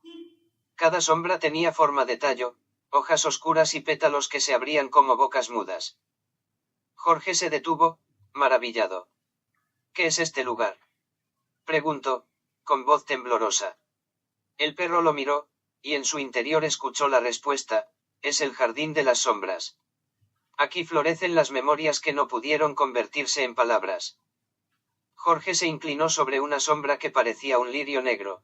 Cada sombra tenía forma de tallo, hojas oscuras y pétalos que se abrían como bocas mudas. Jorge se detuvo, maravillado. ¿Qué es este lugar?, preguntó, con voz temblorosa. El perro lo miró, y en su interior escuchó la respuesta: es el jardín de las sombras. Aquí florecen las memorias que no pudieron convertirse en palabras. Jorge se inclinó sobre una sombra que parecía un lirio negro.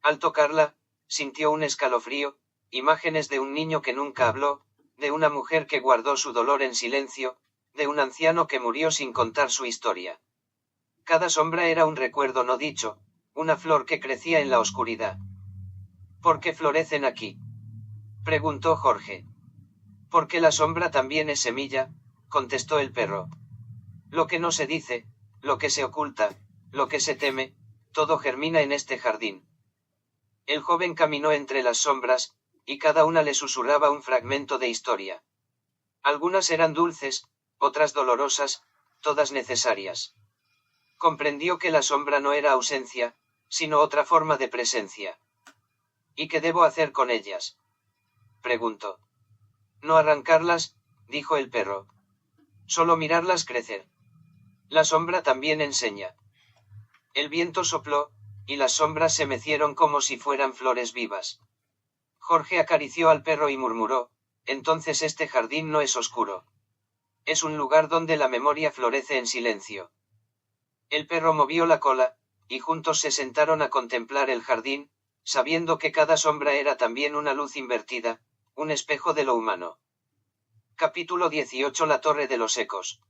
Al tocarla, sintió un escalofrío, imágenes de un niño que nunca habló, de una mujer que guardó su dolor en silencio, de un anciano que murió sin contar su historia. Cada sombra era un recuerdo no dicho, una flor que crecía en la oscuridad. ¿Por qué florecen aquí?, preguntó Jorge. Porque la sombra también es semilla, contestó el perro. Lo que no se dice, lo que se oculta, lo que se teme, todo germina en este jardín. El joven caminó entre las sombras, y cada una le susurraba un fragmento de historia. Algunas eran dulces, otras dolorosas, todas necesarias. Comprendió que la sombra no era ausencia, sino otra forma de presencia. ¿Y qué debo hacer con ellas?, preguntó. No arrancarlas, dijo el perro. Solo mirarlas crecer. La sombra también enseña. El viento sopló, y las sombras se mecieron como si fueran flores vivas. Jorge acarició al perro y murmuró: entonces este jardín no es oscuro. Es un lugar donde la memoria florece en silencio. El perro movió la cola, y juntos se sentaron a contemplar el jardín, sabiendo que cada sombra era también una luz invertida, un espejo de lo humano. Capítulo 18. La Torre de los Ecos.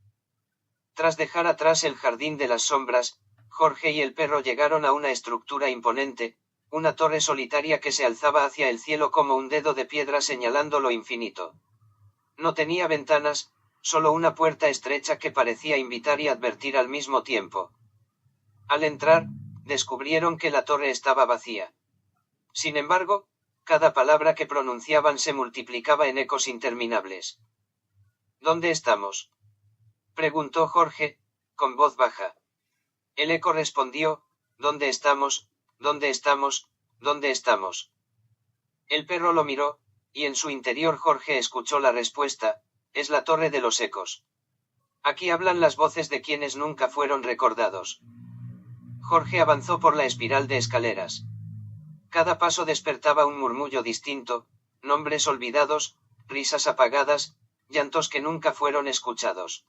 Tras dejar atrás el jardín de las sombras, Jorge y el perro llegaron a una estructura imponente, una torre solitaria que se alzaba hacia el cielo como un dedo de piedra señalando lo infinito. No tenía ventanas, solo una puerta estrecha que parecía invitar y advertir al mismo tiempo. Al entrar, descubrieron que la torre estaba vacía. Sin embargo, cada palabra que pronunciaban se multiplicaba en ecos interminables. ¿Dónde estamos?, preguntó Jorge, con voz baja. El eco respondió: ¿dónde estamos? ¿Dónde estamos? ¿Dónde estamos? El perro lo miró, y en su interior Jorge escuchó la respuesta: es la Torre de los Ecos. Aquí hablan las voces de quienes nunca fueron recordados. Jorge avanzó por la espiral de escaleras. Cada paso despertaba un murmullo distinto, nombres olvidados, risas apagadas, llantos que nunca fueron escuchados.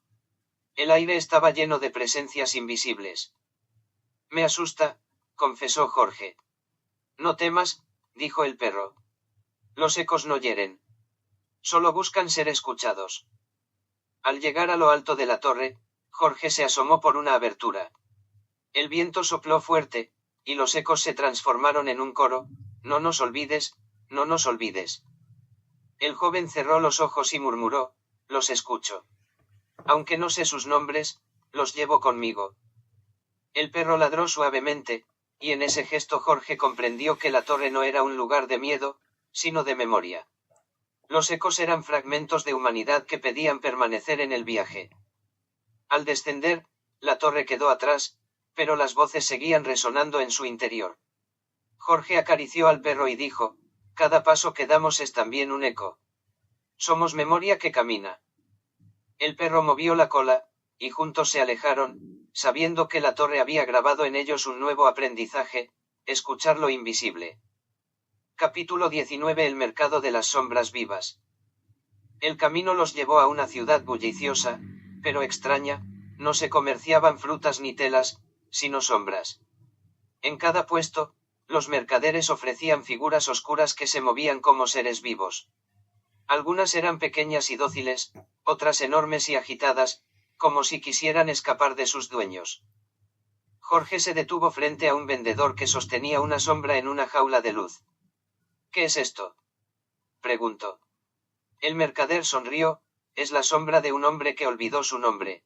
El aire estaba lleno de presencias invisibles. Me asusta, confesó Jorge. No temas, dijo el perro. Los ecos no hieren. Solo buscan ser escuchados. Al llegar a lo alto de la torre, Jorge se asomó por una abertura. El viento sopló fuerte, y los ecos se transformaron en un coro: no nos olvides, no nos olvides. El joven cerró los ojos y murmuró: los escucho. Aunque no sé sus nombres, los llevo conmigo. El perro ladró suavemente, y en ese gesto Jorge comprendió que la torre no era un lugar de miedo, sino de memoria. Los ecos eran fragmentos de humanidad que pedían permanecer en el viaje. Al descender, la torre quedó atrás, pero las voces seguían resonando en su interior. Jorge acarició al perro y dijo: cada paso que damos es también un eco. Somos memoria que camina. El perro movió la cola, y juntos se alejaron, sabiendo que la torre había grabado en ellos un nuevo aprendizaje: escuchar lo invisible. Capítulo 19. El mercado de las sombras vivas. El camino los llevó a una ciudad bulliciosa, pero extraña. No se comerciaban frutas ni telas, sino sombras. En cada puesto, los mercaderes ofrecían figuras oscuras que se movían como seres vivos. Algunas eran pequeñas y dóciles, otras enormes y agitadas, como si quisieran escapar de sus dueños. Jorge se detuvo frente a un vendedor que sostenía una sombra en una jaula de luz. ¿Qué es esto?, preguntó. El mercader sonrió: es la sombra de un hombre que olvidó su nombre.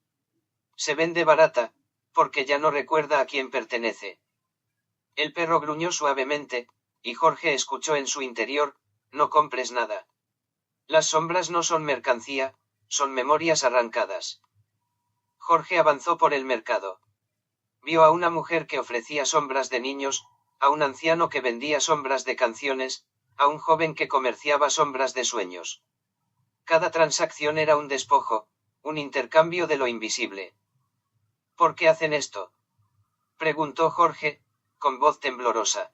Se vende barata, porque ya no recuerda a quién pertenece. El perro gruñó suavemente, y Jorge escuchó en su interior: no compres nada. Las sombras no son mercancía, son memorias arrancadas. Jorge avanzó por el mercado. Vio a una mujer que ofrecía sombras de niños, a un anciano que vendía sombras de canciones, a un joven que comerciaba sombras de sueños. Cada transacción era un despojo, un intercambio de lo invisible. ¿Por qué hacen esto?, preguntó Jorge, con voz temblorosa.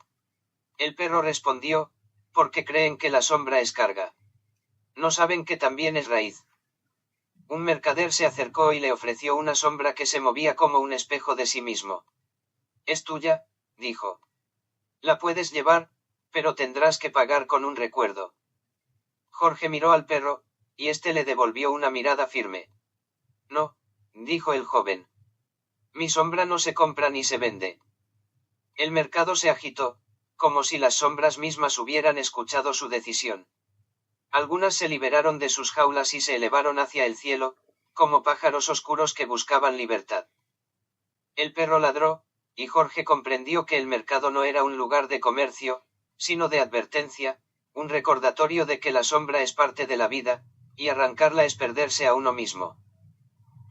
El perro respondió, porque creen que la sombra es carga. No saben que también es raíz. Un mercader se acercó y le ofreció una sombra que se movía como un espejo de sí mismo. Es tuya, dijo. La puedes llevar, pero tendrás que pagar con un recuerdo. Jorge miró al perro, y éste le devolvió una mirada firme. No, dijo el joven. Mi sombra no se compra ni se vende. El mercado se agitó, como si las sombras mismas hubieran escuchado su decisión. Algunas se liberaron de sus jaulas y se elevaron hacia el cielo, como pájaros oscuros que buscaban libertad. El perro ladró, y Jorge comprendió que el mercado no era un lugar de comercio, sino de advertencia, un recordatorio de que la sombra es parte de la vida, y arrancarla es perderse a uno mismo.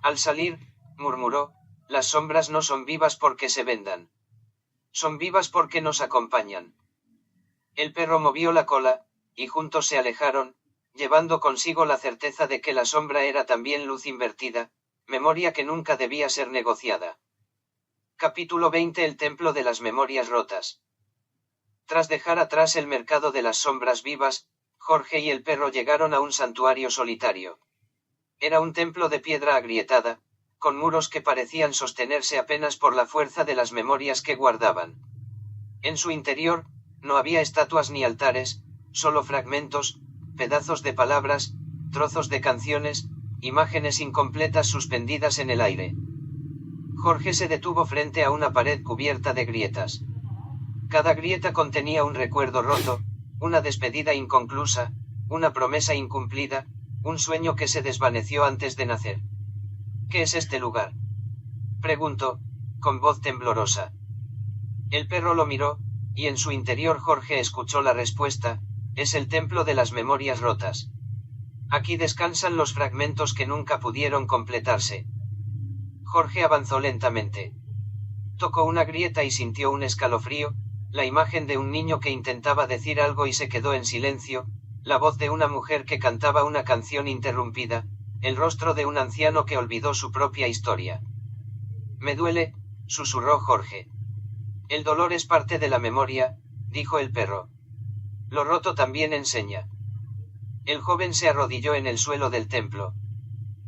Al salir, murmuró, las sombras no son vivas porque se vendan. Son vivas porque nos acompañan. El perro movió la cola, y juntos se alejaron, llevando consigo la certeza de que la sombra era también luz invertida, memoria que nunca debía ser negociada. Capítulo 20. El templo de las memorias rotas. Tras dejar atrás el mercado de las sombras vivas, Jorge y el perro llegaron a un santuario solitario. Era un templo de piedra agrietada, con muros que parecían sostenerse apenas por la fuerza de las memorias que guardaban. En su interior, no había estatuas ni altares, solo fragmentos, pedazos de palabras, trozos de canciones, imágenes incompletas suspendidas en el aire. Jorge se detuvo frente a una pared cubierta de grietas. Cada grieta contenía un recuerdo roto, una despedida inconclusa, una promesa incumplida, un sueño que se desvaneció antes de nacer. ¿Qué es este lugar?, preguntó, con voz temblorosa. El perro lo miró, y en su interior Jorge escuchó la respuesta: es el templo de las memorias rotas. Aquí descansan los fragmentos que nunca pudieron completarse. Jorge avanzó lentamente. Tocó una grieta y sintió un escalofrío, la imagen de un niño que intentaba decir algo y se quedó en silencio, la voz de una mujer que cantaba una canción interrumpida, el rostro de un anciano que olvidó su propia historia. Me duele, susurró Jorge. El dolor es parte de la memoria, dijo el perro. Lo roto también enseña. El joven se arrodilló en el suelo del templo.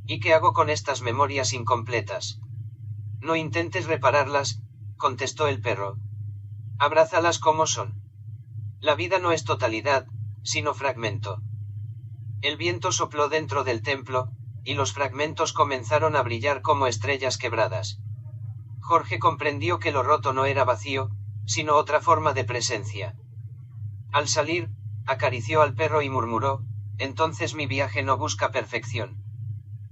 ¿Y qué hago con estas memorias incompletas? No intentes repararlas, contestó el perro. Abrázalas como son. La vida no es totalidad, sino fragmento. El viento sopló dentro del templo, y los fragmentos comenzaron a brillar como estrellas quebradas. Jorge comprendió que lo roto no era vacío, sino otra forma de presencia. Al salir, acarició al perro y murmuró: entonces mi viaje no busca perfección.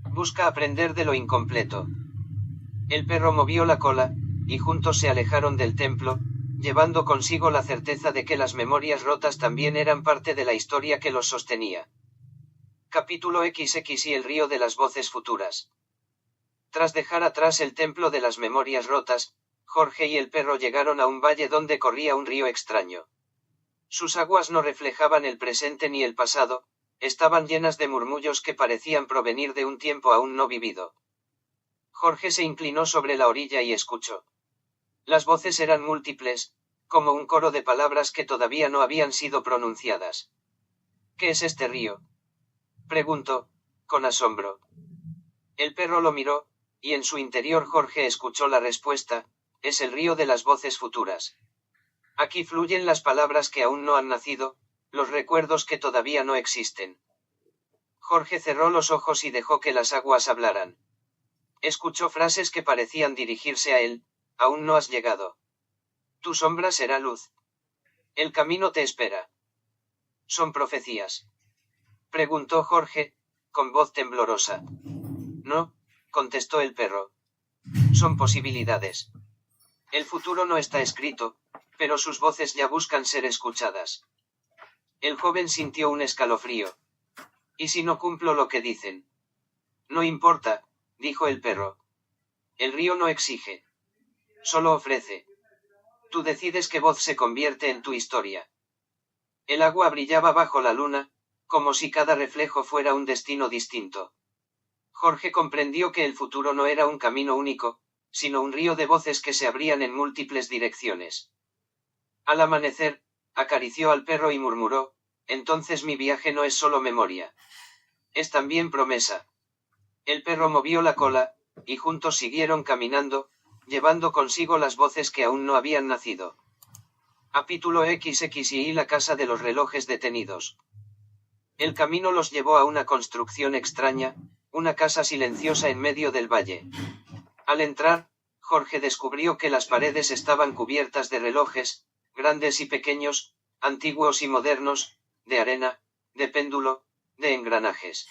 Busca aprender de lo incompleto. El perro movió la cola, y juntos se alejaron del templo, llevando consigo la certeza de que las memorias rotas también eran parte de la historia que los sostenía. Capítulo XX. Y el río de las voces futuras. Tras dejar atrás el templo de las memorias rotas, Jorge y el perro llegaron a un valle donde corría un río extraño. Sus aguas no reflejaban el presente ni el pasado, estaban llenas de murmullos que parecían provenir de un tiempo aún no vivido. Jorge se inclinó sobre la orilla y escuchó. Las voces eran múltiples, como un coro de palabras que todavía no habían sido pronunciadas. ¿Qué es este río?, preguntó, con asombro. El perro lo miró, y en su interior Jorge escuchó la respuesta: es el río de las voces futuras. Aquí fluyen las palabras que aún no han nacido, los recuerdos que todavía no existen. Jorge cerró los ojos y dejó que las aguas hablaran. Escuchó frases que parecían dirigirse a él: aún no has llegado. Tu sombra será luz. El camino te espera. ¿Son profecías?, preguntó Jorge, con voz temblorosa. No, contestó el perro. Son posibilidades. El futuro no está escrito, pero sus voces ya buscan ser escuchadas. El joven sintió un escalofrío. ¿Y si no cumplo lo que dicen? No importa, dijo el perro. El río no exige. Solo ofrece. Tú decides qué voz se convierte en tu historia. El agua brillaba bajo la luna, como si cada reflejo fuera un destino distinto. Jorge comprendió que el futuro no era un camino único, sino un río de voces que se abrían en múltiples direcciones. Al amanecer, acarició al perro y murmuró, entonces mi viaje no es solo memoria. Es también promesa. El perro movió la cola, y juntos siguieron caminando, llevando consigo las voces que aún no habían nacido. Capítulo XXI. La casa de los relojes detenidos. El camino los llevó a una construcción extraña, una casa silenciosa en medio del valle. Al entrar, Jorge descubrió que las paredes estaban cubiertas de relojes, grandes y pequeños, antiguos y modernos, de arena, de péndulo, de engranajes.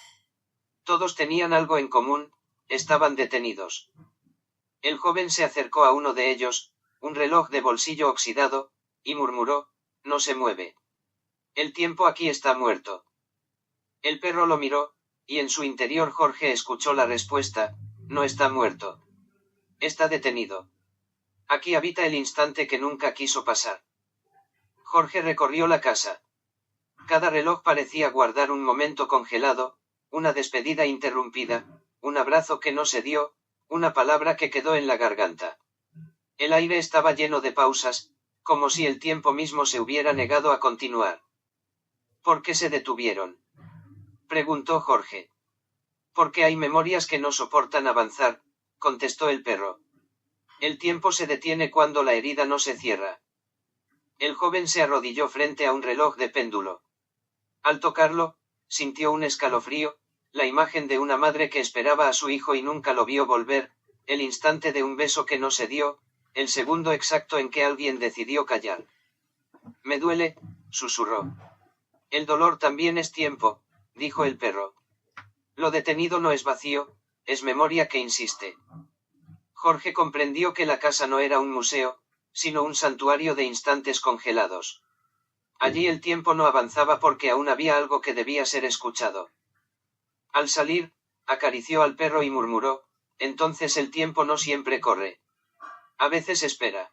Todos tenían algo en común, estaban detenidos. El joven se acercó a uno de ellos, un reloj de bolsillo oxidado, y murmuró, no se mueve. El tiempo aquí está muerto. El perro lo miró, y en su interior Jorge escuchó la respuesta, no está muerto. Está detenido. Aquí habita el instante que nunca quiso pasar. Jorge recorrió la casa. Cada reloj parecía guardar un momento congelado, una despedida interrumpida, un abrazo que no se dio, una palabra que quedó en la garganta. El aire estaba lleno de pausas, como si el tiempo mismo se hubiera negado a continuar. ¿Por qué se detuvieron?, preguntó Jorge. Porque hay memorias que no soportan avanzar, contestó el perro. El tiempo se detiene cuando la herida no se cierra. El joven se arrodilló frente a un reloj de péndulo. Al tocarlo, sintió un escalofrío, la imagen de una madre que esperaba a su hijo y nunca lo vio volver, el instante de un beso que no se dio, el segundo exacto en que alguien decidió callar. Me duele, susurró. El dolor también es tiempo, dijo el perro. Lo detenido no es vacío, es memoria que insiste. Jorge comprendió que la casa no era un museo, sino un santuario de instantes congelados. Allí el tiempo no avanzaba porque aún había algo que debía ser escuchado. Al salir, acarició al perro y murmuró, entonces el tiempo no siempre corre. A veces espera.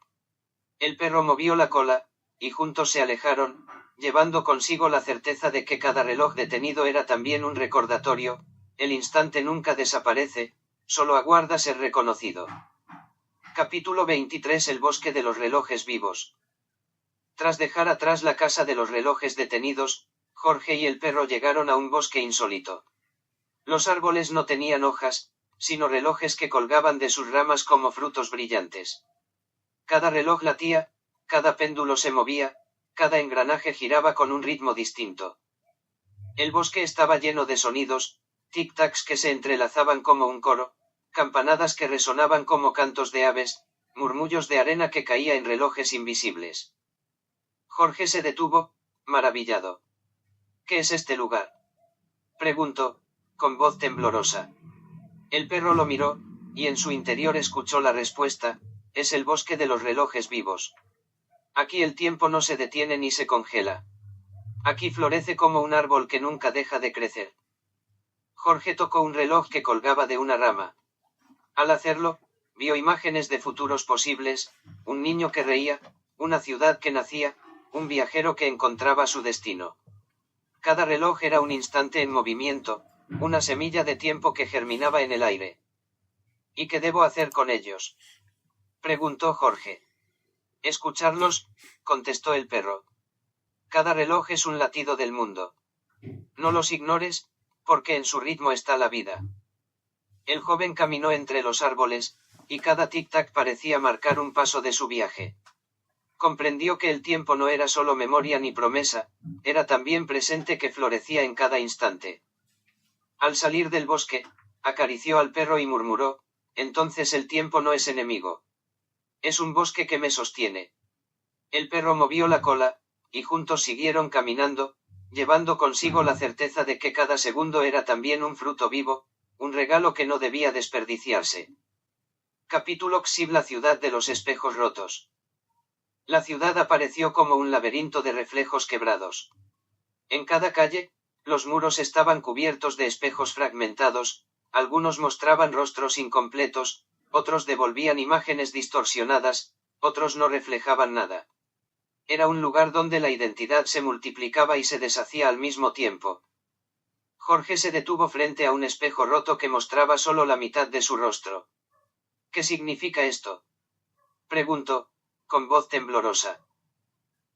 El perro movió la cola, y juntos se alejaron, llevando consigo la certeza de que cada reloj detenido era también un recordatorio, el instante nunca desaparece, solo aguarda ser reconocido. Capítulo 23. El bosque de los relojes vivos. Tras dejar atrás la casa de los relojes detenidos, Jorge y el perro llegaron a un bosque insólito. Los árboles no tenían hojas, sino relojes que colgaban de sus ramas como frutos brillantes. Cada reloj latía, cada péndulo se movía, cada engranaje giraba con un ritmo distinto. El bosque estaba lleno de sonidos, tic-tacs que se entrelazaban como un coro, campanadas que resonaban como cantos de aves, murmullos de arena que caía en relojes invisibles. Jorge se detuvo, maravillado. ¿Qué es este lugar?, preguntó, con voz temblorosa. El perro lo miró, y en su interior escuchó la respuesta, es el bosque de los relojes vivos. Aquí el tiempo no se detiene ni se congela. Aquí florece como un árbol que nunca deja de crecer. Jorge tocó un reloj que colgaba de una rama. Al hacerlo, vio imágenes de futuros posibles, un niño que reía, una ciudad que nacía, un viajero que encontraba su destino. Cada reloj era un instante en movimiento, una semilla de tiempo que germinaba en el aire. ¿Y qué debo hacer con ellos?, preguntó Jorge. Escucharlos, contestó el perro. Cada reloj es un latido del mundo. No los ignores, porque en su ritmo está la vida. El joven caminó entre los árboles, y cada tic-tac parecía marcar un paso de su viaje. Comprendió que el tiempo no era solo memoria ni promesa, era también presente que florecía en cada instante. Al salir del bosque, acarició al perro y murmuró, entonces el tiempo no es enemigo. Es un bosque que me sostiene. El perro movió la cola, y juntos siguieron caminando, llevando consigo la certeza de que cada segundo era también un fruto vivo, un regalo que no debía desperdiciarse. Capítulo XI. La ciudad de los espejos rotos. La ciudad apareció como un laberinto de reflejos quebrados. En cada calle, los muros estaban cubiertos de espejos fragmentados, algunos mostraban rostros incompletos, otros devolvían imágenes distorsionadas, otros no reflejaban nada. Era un lugar donde la identidad se multiplicaba y se deshacía al mismo tiempo. Jorge se detuvo frente a un espejo roto que mostraba solo la mitad de su rostro. ¿Qué significa esto?, preguntó, con voz temblorosa.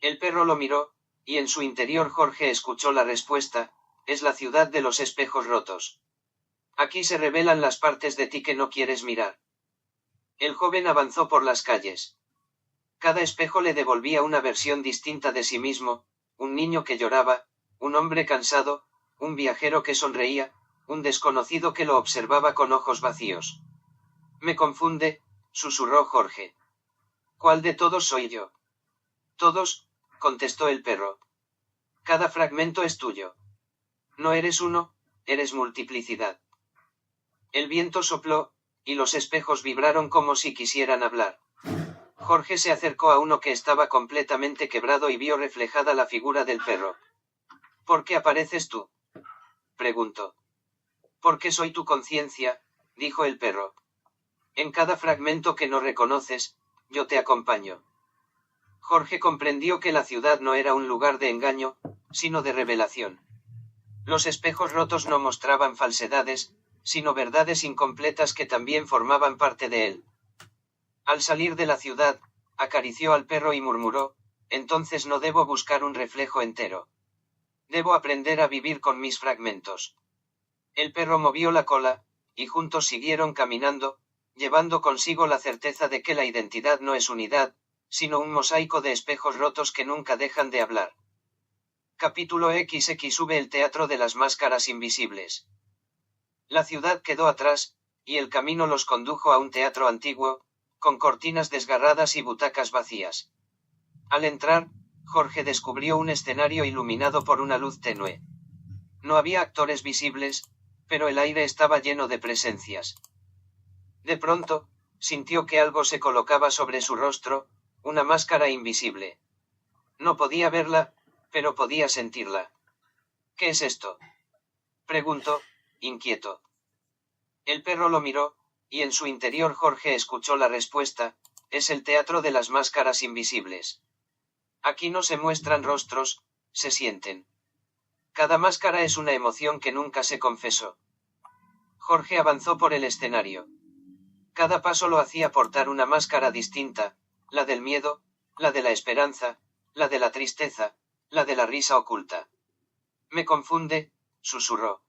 El perro lo miró, y en su interior Jorge escuchó la respuesta: es la ciudad de los espejos rotos. Aquí se revelan las partes de ti que no quieres mirar. El joven avanzó por las calles. Cada espejo le devolvía una versión distinta de sí mismo: un niño que lloraba, un hombre cansado, un viajero que sonreía, un desconocido que lo observaba con ojos vacíos. Me confunde, susurró Jorge. ¿Cuál de todos soy yo? Todos, contestó el perro. Cada fragmento es tuyo. No eres uno, eres multiplicidad. El viento sopló, y los espejos vibraron como si quisieran hablar. Jorge se acercó a uno que estaba completamente quebrado y vio reflejada la figura del perro. ¿Por qué apareces tú?, preguntó. Porque soy tu conciencia, dijo el perro. En cada fragmento que no reconoces, yo te acompaño. Jorge comprendió que la ciudad no era un lugar de engaño, sino de revelación. Los espejos rotos no mostraban falsedades, sino verdades incompletas que también formaban parte de él. Al salir de la ciudad, acarició al perro y murmuró: entonces no debo buscar un reflejo entero. Debo aprender a vivir con mis fragmentos. El perro movió la cola, y juntos siguieron caminando, llevando consigo la certeza de que la identidad no es unidad, sino un mosaico de espejos rotos que nunca dejan de hablar. Capítulo XXV. El teatro de las máscaras invisibles. La ciudad quedó atrás, y el camino los condujo a un teatro antiguo, con cortinas desgarradas y butacas vacías. Al entrar, Jorge descubrió un escenario iluminado por una luz tenue. No había actores visibles, pero el aire estaba lleno de presencias. De pronto, sintió que algo se colocaba sobre su rostro, una máscara invisible. No podía verla, pero podía sentirla. ¿Qué es esto?, preguntó, inquieto. El perro lo miró, y en su interior Jorge escuchó la respuesta: es el teatro de las máscaras invisibles. Aquí no se muestran rostros, se sienten. Cada máscara es una emoción que nunca se confesó. Jorge avanzó por el escenario. Cada paso lo hacía portar una máscara distinta: la del miedo, la de la esperanza, la de la tristeza, la de la risa oculta. Me confunde, susurró.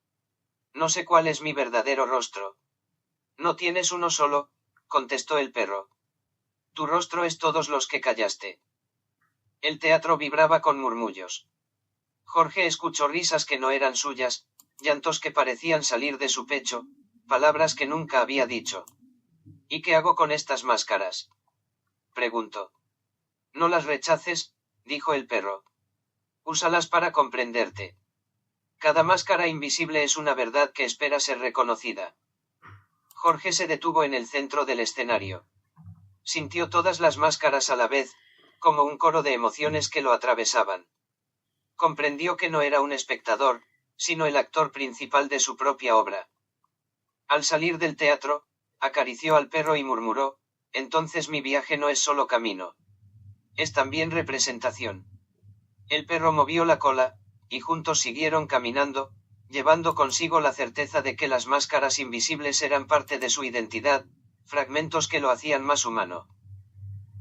No sé cuál es mi verdadero rostro. No tienes uno solo, contestó el perro. Tu rostro es todos los que callaste. El teatro vibraba con murmullos. Jorge escuchó risas que no eran suyas, llantos que parecían salir de su pecho, palabras que nunca había dicho. ¿Y qué hago con estas máscaras?, preguntó. No las rechaces, dijo el perro. Úsalas para comprenderte. Cada máscara invisible es una verdad que espera ser reconocida. Jorge se detuvo en el centro del escenario. Sintió todas las máscaras a la vez, como un coro de emociones que lo atravesaban. Comprendió que no era un espectador, sino el actor principal de su propia obra. Al salir del teatro, acarició al perro y murmuró: entonces mi viaje no es solo camino. Es también representación. El perro movió la cola, y juntos siguieron caminando, llevando consigo la certeza de que las máscaras invisibles eran parte de su identidad, fragmentos que lo hacían más humano.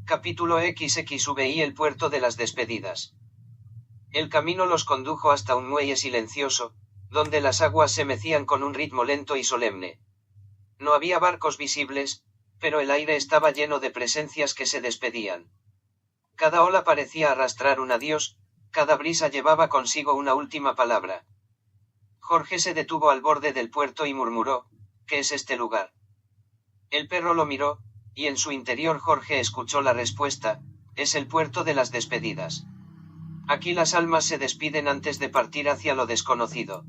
Capítulo XXVI. El puerto de las despedidas. El camino los condujo hasta un muelle silencioso, donde las aguas se mecían con un ritmo lento y solemne. No había barcos visibles, pero el aire estaba lleno de presencias que se despedían. Cada ola parecía arrastrar un adiós, cada brisa llevaba consigo una última palabra. Jorge se detuvo al borde del puerto y murmuró: ¿qué es este lugar? El perro lo miró, y en su interior Jorge escuchó la respuesta: es el puerto de las despedidas. Aquí las almas se despiden antes de partir hacia lo desconocido.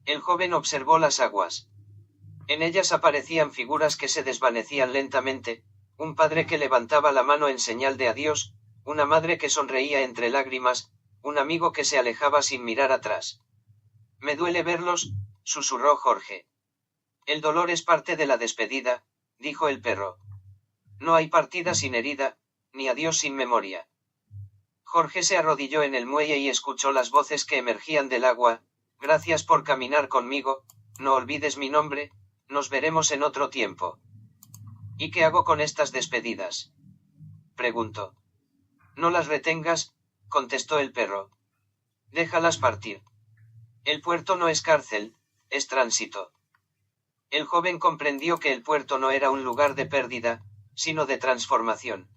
El joven observó las aguas. En ellas aparecían figuras que se desvanecían lentamente: un padre que levantaba la mano en señal de adiós, una madre que sonreía entre lágrimas, un amigo que se alejaba sin mirar atrás. Me duele verlos, susurró Jorge. El dolor es parte de la despedida, dijo el perro. No hay partida sin herida, ni adiós sin memoria. Jorge se arrodilló en el muelle y escuchó las voces que emergían del agua. Gracias por caminar conmigo, no olvides mi nombre, nos veremos en otro tiempo. ¿Y qué hago con estas despedidas?, preguntó. No las retengas, contestó el perro. Déjalas partir. El puerto no es cárcel, es tránsito. El joven comprendió que el puerto no era un lugar de pérdida, sino de transformación.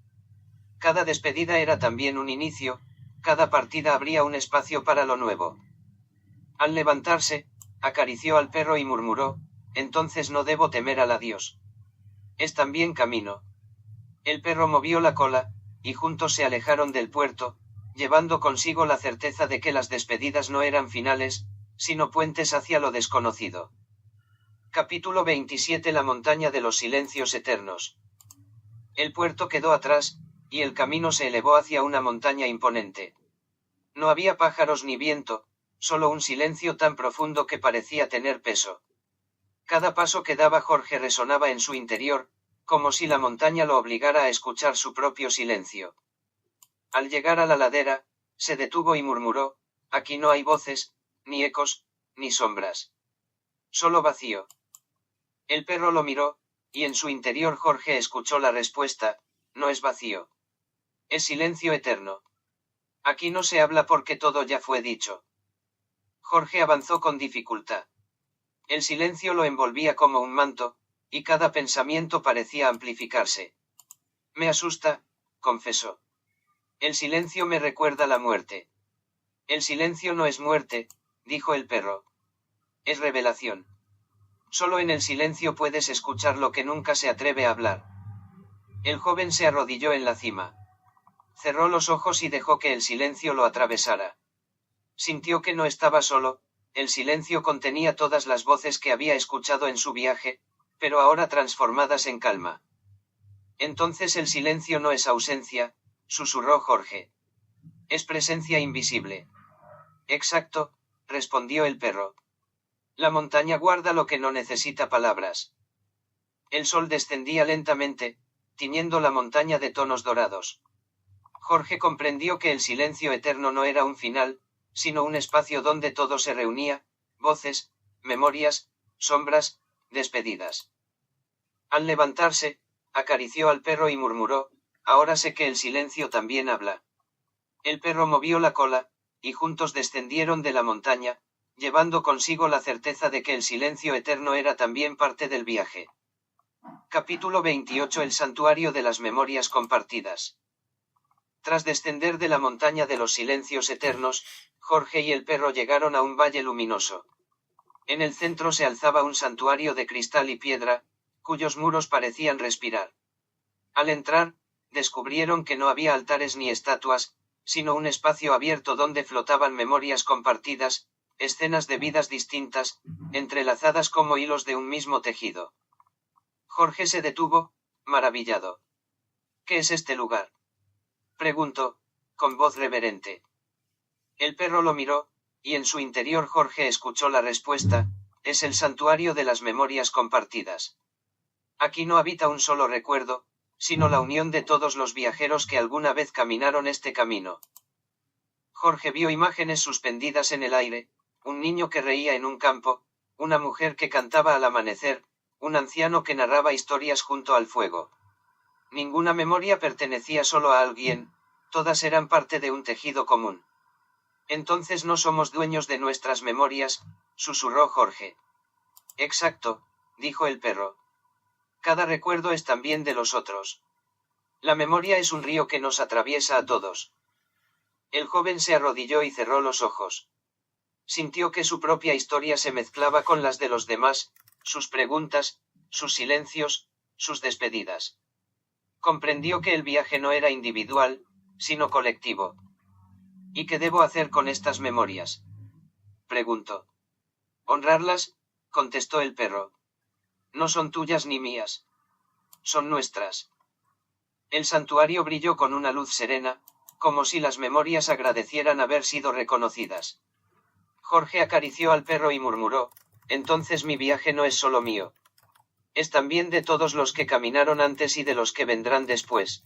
Cada despedida era también un inicio, cada partida abría un espacio para lo nuevo. Al levantarse, acarició al perro y murmuró, entonces no debo temer al adiós. Es también camino. El perro movió la cola, y juntos se alejaron del puerto, llevando consigo la certeza de que las despedidas no eran finales, sino puentes hacia lo desconocido. Capítulo 27. La montaña de los silencios eternos. El puerto quedó atrás, y el camino se elevó hacia una montaña imponente. No había pájaros ni viento, solo un silencio tan profundo que parecía tener peso. Cada paso que daba Jorge resonaba en su interior, como si la montaña lo obligara a escuchar su propio silencio. Al llegar a la ladera, se detuvo y murmuró, aquí no hay voces, ni ecos, ni sombras. Solo vacío. El perro lo miró, y en su interior Jorge escuchó la respuesta, no es vacío. Es silencio eterno. Aquí no se habla porque todo ya fue dicho. Jorge avanzó con dificultad. El silencio lo envolvía como un manto, y cada pensamiento parecía amplificarse. Me asusta, confesó. El silencio me recuerda la muerte. El silencio no es muerte, dijo el perro. Es revelación. Solo en el silencio puedes escuchar lo que nunca se atreve a hablar. El joven se arrodilló en la cima. Cerró los ojos y dejó que el silencio lo atravesara. Sintió que no estaba solo, el silencio contenía todas las voces que había escuchado en su viaje, pero ahora transformadas en calma. Entonces el silencio no es ausencia, susurró Jorge. Es presencia invisible. Exacto, respondió el perro. La montaña guarda lo que no necesita palabras. El sol descendía lentamente, tiñendo la montaña de tonos dorados. Jorge comprendió que el silencio eterno no era un final, sino un espacio donde todo se reunía, voces, memorias, sombras, despedidas. Al levantarse, acarició al perro y murmuró, ahora sé que el silencio también habla. El perro movió la cola, y juntos descendieron de la montaña, llevando consigo la certeza de que el silencio eterno era también parte del viaje. Capítulo 28. El santuario de las memorias compartidas. Tras descender de la montaña de los silencios eternos, Jorge y el perro llegaron a un valle luminoso. En el centro se alzaba un santuario de cristal y piedra, cuyos muros parecían respirar. Al entrar, descubrieron que no había altares ni estatuas, sino un espacio abierto donde flotaban memorias compartidas, escenas de vidas distintas, entrelazadas como hilos de un mismo tejido. Jorge se detuvo, maravillado. ¿Qué es este lugar?, preguntó, con voz reverente. El perro lo miró, y en su interior Jorge escuchó la respuesta, es el santuario de las memorias compartidas. Aquí no habita un solo recuerdo, sino la unión de todos los viajeros que alguna vez caminaron este camino. Jorge vio imágenes suspendidas en el aire, un niño que reía en un campo, una mujer que cantaba al amanecer, un anciano que narraba historias junto al fuego. Ninguna memoria pertenecía solo a alguien, todas eran parte de un tejido común. Entonces no somos dueños de nuestras memorias, susurró Jorge. Exacto, dijo el perro. Cada recuerdo es también de los otros. La memoria es un río que nos atraviesa a todos. El joven se arrodilló y cerró los ojos. Sintió que su propia historia se mezclaba con las de los demás, sus preguntas, sus silencios, sus despedidas. Comprendió que el viaje no era individual, sino colectivo. ¿Y qué debo hacer con estas memorias?, preguntó. Honrarlas, contestó el perro. No son tuyas ni mías. Son nuestras. El santuario brilló con una luz serena, como si las memorias agradecieran haber sido reconocidas. Jorge acarició al perro y murmuró, entonces mi viaje no es solo mío. es también de todos los que caminaron antes y de los que vendrán después.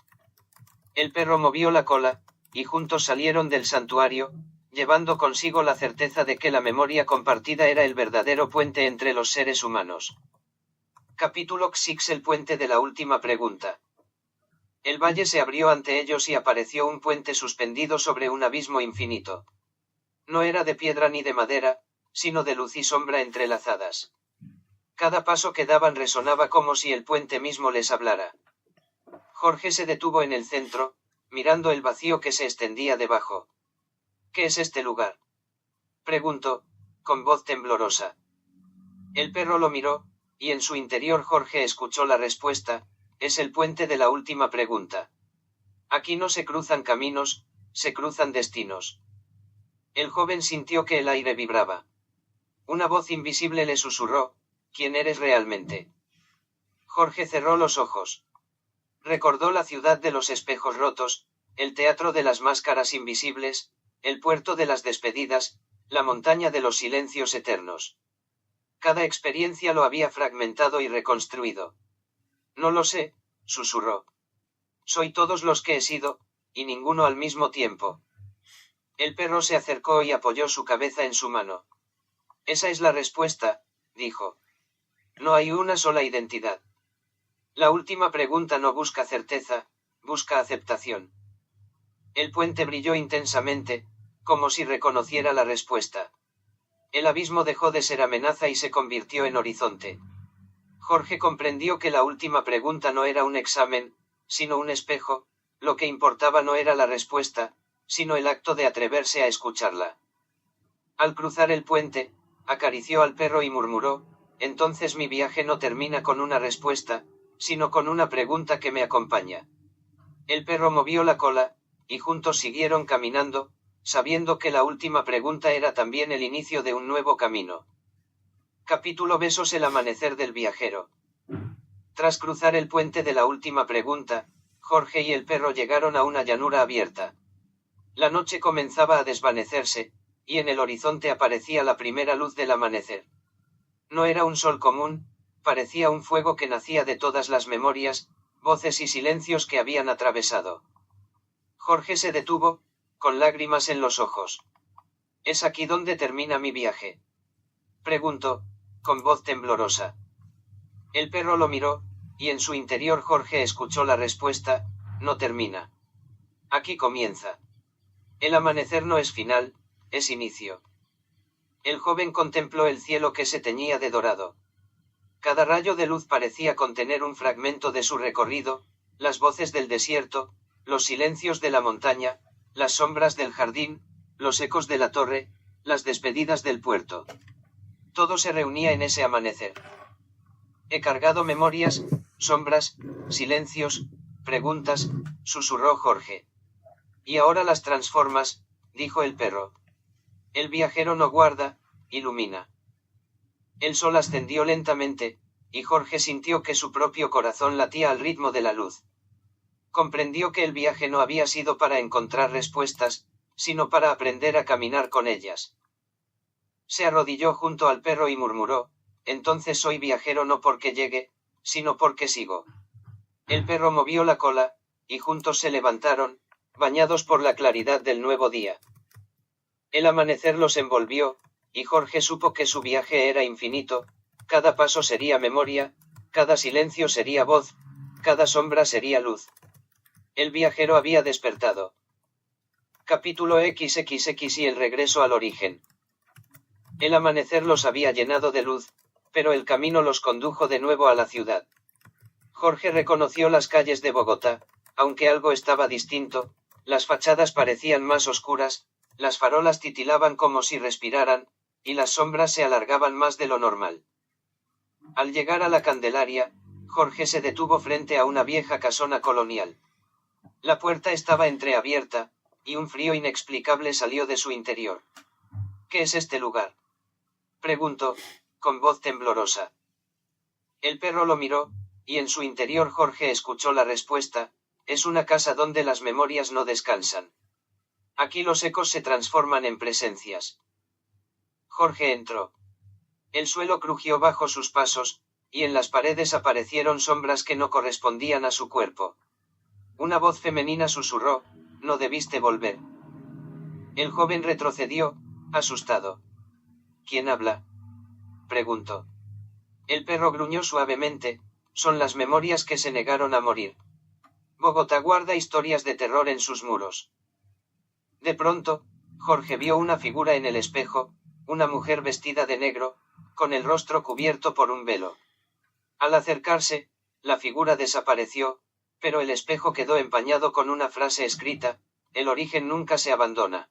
El perro movió la cola, y juntos salieron del santuario, llevando consigo la certeza de que la memoria compartida era el verdadero puente entre los seres humanos. Capítulo 6. El puente de la última pregunta. El valle se abrió ante ellos y apareció un puente suspendido sobre un abismo infinito. No era de piedra ni de madera, sino de luz y sombra entrelazadas. Cada paso que daban resonaba como si el puente mismo les hablara. Jorge se detuvo en el centro, mirando el vacío que se extendía debajo. ¿Qué es este lugar?, preguntó, con voz temblorosa. El perro lo miró, y en su interior Jorge escuchó la respuesta: es el puente de la última pregunta. Aquí no se cruzan caminos, se cruzan destinos. El joven sintió que el aire vibraba. Una voz invisible le susurró: ¿quién eres realmente? Jorge cerró los ojos. Recordó la ciudad de los espejos rotos, el teatro de las máscaras invisibles, el puerto de las despedidas, la montaña de los silencios eternos. Cada experiencia lo había fragmentado y reconstruido. No lo sé, susurró. Soy todos los que he sido, y ninguno al mismo tiempo. El perro se acercó y apoyó su cabeza en su mano. Esa es la respuesta, dijo. No hay una sola identidad. La última pregunta no busca certeza, busca aceptación. El puente brilló intensamente, como si reconociera la respuesta. El abismo dejó de ser amenaza y se convirtió en horizonte. Jorge comprendió que la última pregunta no era un examen, sino un espejo. Lo que importaba no era la respuesta, sino el acto de atreverse a escucharla. Al cruzar el puente, acarició al perro y murmuró: entonces mi viaje no termina con una respuesta, sino con una pregunta que me acompaña. El perro movió la cola, y juntos siguieron caminando, sabiendo que la última pregunta era también el inicio de un nuevo camino. Capítulo Besos. El amanecer del viajero. Tras cruzar el puente de la última pregunta, Jorge y el perro llegaron a una llanura abierta. La noche comenzaba a desvanecerse, y en el horizonte aparecía la primera luz del amanecer. No era un sol común, parecía un fuego que nacía de todas las memorias, voces y silencios que habían atravesado. Jorge se detuvo, con lágrimas en los ojos. ¿Es aquí donde termina mi viaje?, preguntó, con voz temblorosa. El perro lo miró, y en su interior Jorge escuchó la respuesta: no termina. Aquí comienza. El amanecer no es final, es inicio. El joven contempló el cielo que se teñía de dorado. Cada rayo de luz parecía contener un fragmento de su recorrido: las voces del desierto, los silencios de la montaña, las sombras del jardín, los ecos de la torre, las despedidas del puerto. Todo se reunía en ese amanecer. He cargado memorias, sombras, silencios, preguntas, susurró Jorge. Y ahora las transformas, dijo el perro. El viajero no guarda, ilumina. El sol ascendió lentamente, y Jorge sintió que su propio corazón latía al ritmo de la luz. Comprendió que el viaje no había sido para encontrar respuestas, sino para aprender a caminar con ellas. Se arrodilló junto al perro y murmuró: entonces soy viajero no porque llegue, sino porque sigo. El perro movió la cola, y juntos se levantaron, bañados por la claridad del nuevo día. El amanecer los envolvió, y Jorge supo que su viaje era infinito: cada paso sería memoria, cada silencio sería voz, cada sombra sería luz. El viajero había despertado. Capítulo XXX. Y el regreso al origen. El amanecer los había llenado de luz, pero el camino los condujo de nuevo a la ciudad. Jorge reconoció las calles de Bogotá, aunque algo estaba distinto: las fachadas parecían más oscuras, las farolas titilaban como si respiraran, y las sombras se alargaban más de lo normal. Al llegar a la Candelaria, Jorge se detuvo frente a una vieja casona colonial. La puerta estaba entreabierta, y un frío inexplicable salió de su interior. ¿Qué es este lugar?, preguntó, con voz temblorosa. El perro lo miró, y en su interior Jorge escuchó la respuesta: es una casa donde las memorias no descansan. Aquí los ecos se transforman en presencias. Jorge entró. El suelo crujió bajo sus pasos, y en las paredes aparecieron sombras que no correspondían a su cuerpo. Una voz femenina susurró: «No debiste volver». El joven retrocedió, asustado. «¿Quién habla?», preguntó. El perro gruñó suavemente: «Son las memorias que se negaron a morir». Bogotá guarda historias de terror en sus muros. De pronto, Jorge vio una figura en el espejo, una mujer vestida de negro, con el rostro cubierto por un velo. Al acercarse, la figura desapareció, pero el espejo quedó empañado con una frase escrita: «El origen nunca se abandona».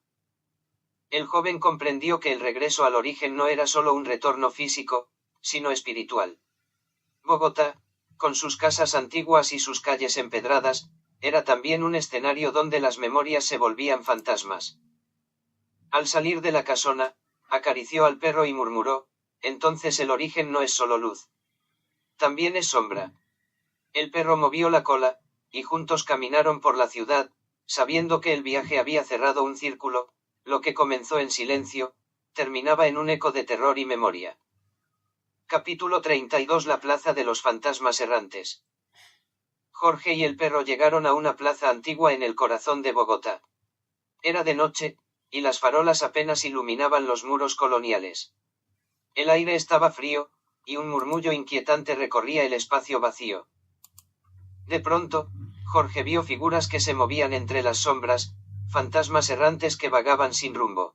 El joven comprendió que el regreso al origen no era solo un retorno físico, sino espiritual. Bogotá, con sus casas antiguas y sus calles empedradas, era también un escenario donde las memorias se volvían fantasmas. Al salir de la casona, acarició al perro y murmuró: «Entonces el origen no es solo luz. También es sombra». El perro movió la cola, y juntos caminaron por la ciudad, sabiendo que el viaje había cerrado un círculo. Lo que comenzó en silencio, terminaba en un eco de terror y memoria. Capítulo 32: La plaza de los fantasmas errantes. Jorge y el perro llegaron a una plaza antigua en el corazón de Bogotá. Era de noche, y las farolas apenas iluminaban los muros coloniales. El aire estaba frío, y un murmullo inquietante recorría el espacio vacío. De pronto, Jorge vio figuras que se movían entre las sombras, fantasmas errantes que vagaban sin rumbo.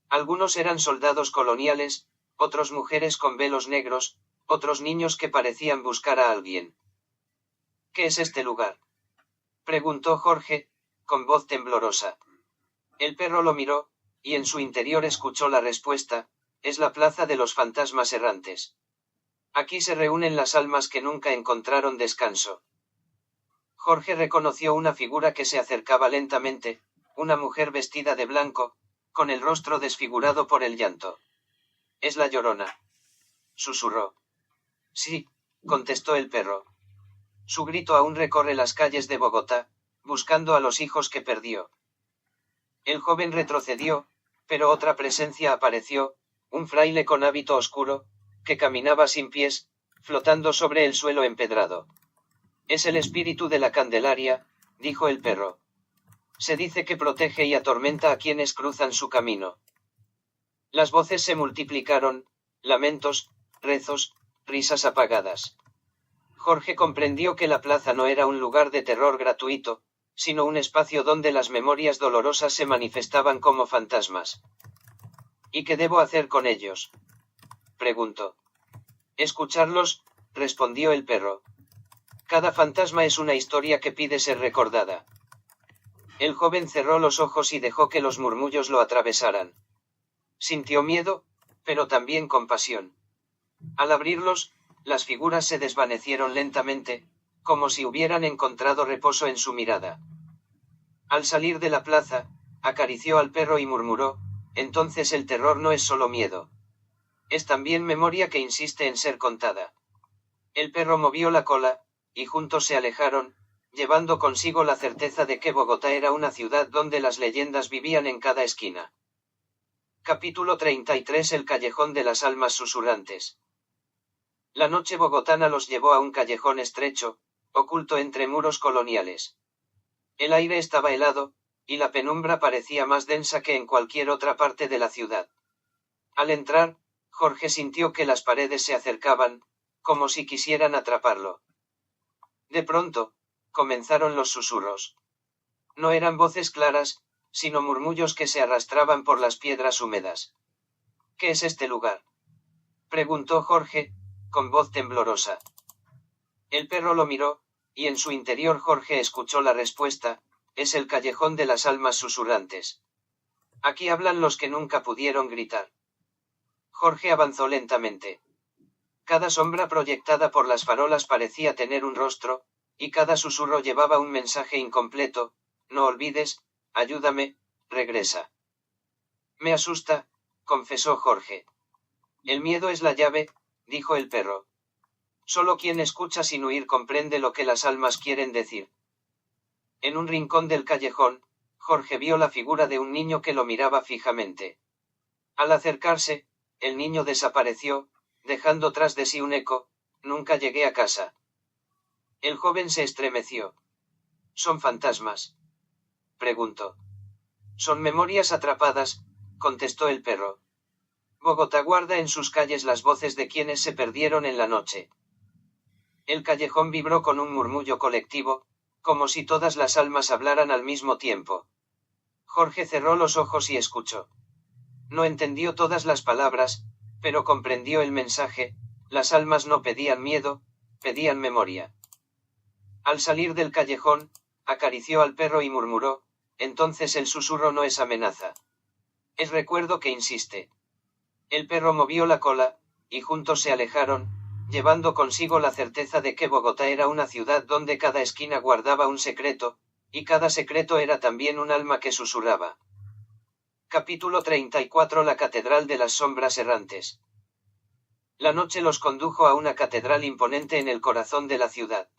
Algunos eran soldados coloniales, otros mujeres con velos negros, otros niños que parecían buscar a alguien. «¿Qué es este lugar?», preguntó Jorge, con voz temblorosa. El perro lo miró, y en su interior escuchó la respuesta: «Es la plaza de los fantasmas errantes. Aquí se reúnen las almas que nunca encontraron descanso». Jorge reconoció una figura que se acercaba lentamente, una mujer vestida de blanco, con el rostro desfigurado por el llanto. «¿Es la Llorona?», susurró. «Sí», contestó el perro. Su grito aún recorre las calles de Bogotá, buscando a los hijos que perdió. El joven retrocedió, pero otra presencia apareció, un fraile con hábito oscuro, que caminaba sin pies, flotando sobre el suelo empedrado. «Es el espíritu de la Candelaria», dijo el perro. «Se dice que protege y atormenta a quienes cruzan su camino». Las voces se multiplicaron: lamentos, rezos, risas apagadas. Jorge comprendió que la plaza no era un lugar de terror gratuito, sino un espacio donde las memorias dolorosas se manifestaban como fantasmas. «¿Y qué debo hacer con ellos?», preguntó. «Escucharlos», respondió el perro. «Cada fantasma es una historia que pide ser recordada». El joven cerró los ojos y dejó que los murmullos lo atravesaran. Sintió miedo, pero también compasión. Al abrirlos, las figuras se desvanecieron lentamente, como si hubieran encontrado reposo en su mirada. Al salir de la plaza, acarició al perro y murmuró: «Entonces el terror no es solo miedo. Es también memoria que insiste en ser contada». El perro movió la cola, y juntos se alejaron, llevando consigo la certeza de que Bogotá era una ciudad donde las leyendas vivían en cada esquina. Capítulo 33: El callejón de las almas susurrantes. La noche bogotana los llevó a un callejón estrecho, oculto entre muros coloniales. El aire estaba helado, y la penumbra parecía más densa que en cualquier otra parte de la ciudad. Al entrar, Jorge sintió que las paredes se acercaban, como si quisieran atraparlo. De pronto, comenzaron los susurros. No eran voces claras, sino murmullos que se arrastraban por las piedras húmedas. «¿Qué es este lugar?», preguntó Jorge, con voz temblorosa. El perro lo miró, y en su interior Jorge escuchó la respuesta: «Es el callejón de las almas susurrantes. Aquí hablan los que nunca pudieron gritar». Jorge avanzó lentamente. Cada sombra proyectada por las farolas parecía tener un rostro, y cada susurro llevaba un mensaje incompleto: «No olvides, ayúdame, regresa». «Me asusta», confesó Jorge. «El miedo es la llave», dijo el perro. «Solo quien escucha sin huir comprende lo que las almas quieren decir». En un rincón del callejón, Jorge vio la figura de un niño que lo miraba fijamente. Al acercarse, el niño desapareció, dejando tras de sí un eco: Nunca llegué a casa. El joven se estremeció. ¿Son fantasmas?, preguntó. Son memorias atrapadas, contestó el perro. Bogotá guarda en sus calles las voces de quienes se perdieron en la noche. El callejón vibró con un murmullo colectivo, como si todas las almas hablaran al mismo tiempo. Jorge cerró los ojos y escuchó. No entendió todas las palabras, pero comprendió el mensaje: las almas no pedían miedo, pedían memoria. Al salir del callejón, acarició al perro y murmuró: entonces el susurro no es amenaza. Es recuerdo que insiste. El perro movió la cola, y juntos se alejaron, llevando consigo la certeza de que Bogotá era una ciudad donde cada esquina guardaba un secreto, y cada secreto era también un alma que susurraba. Capítulo 34. La Catedral de las Sombras Errantes. La noche los condujo a una catedral imponente en el corazón de la ciudad.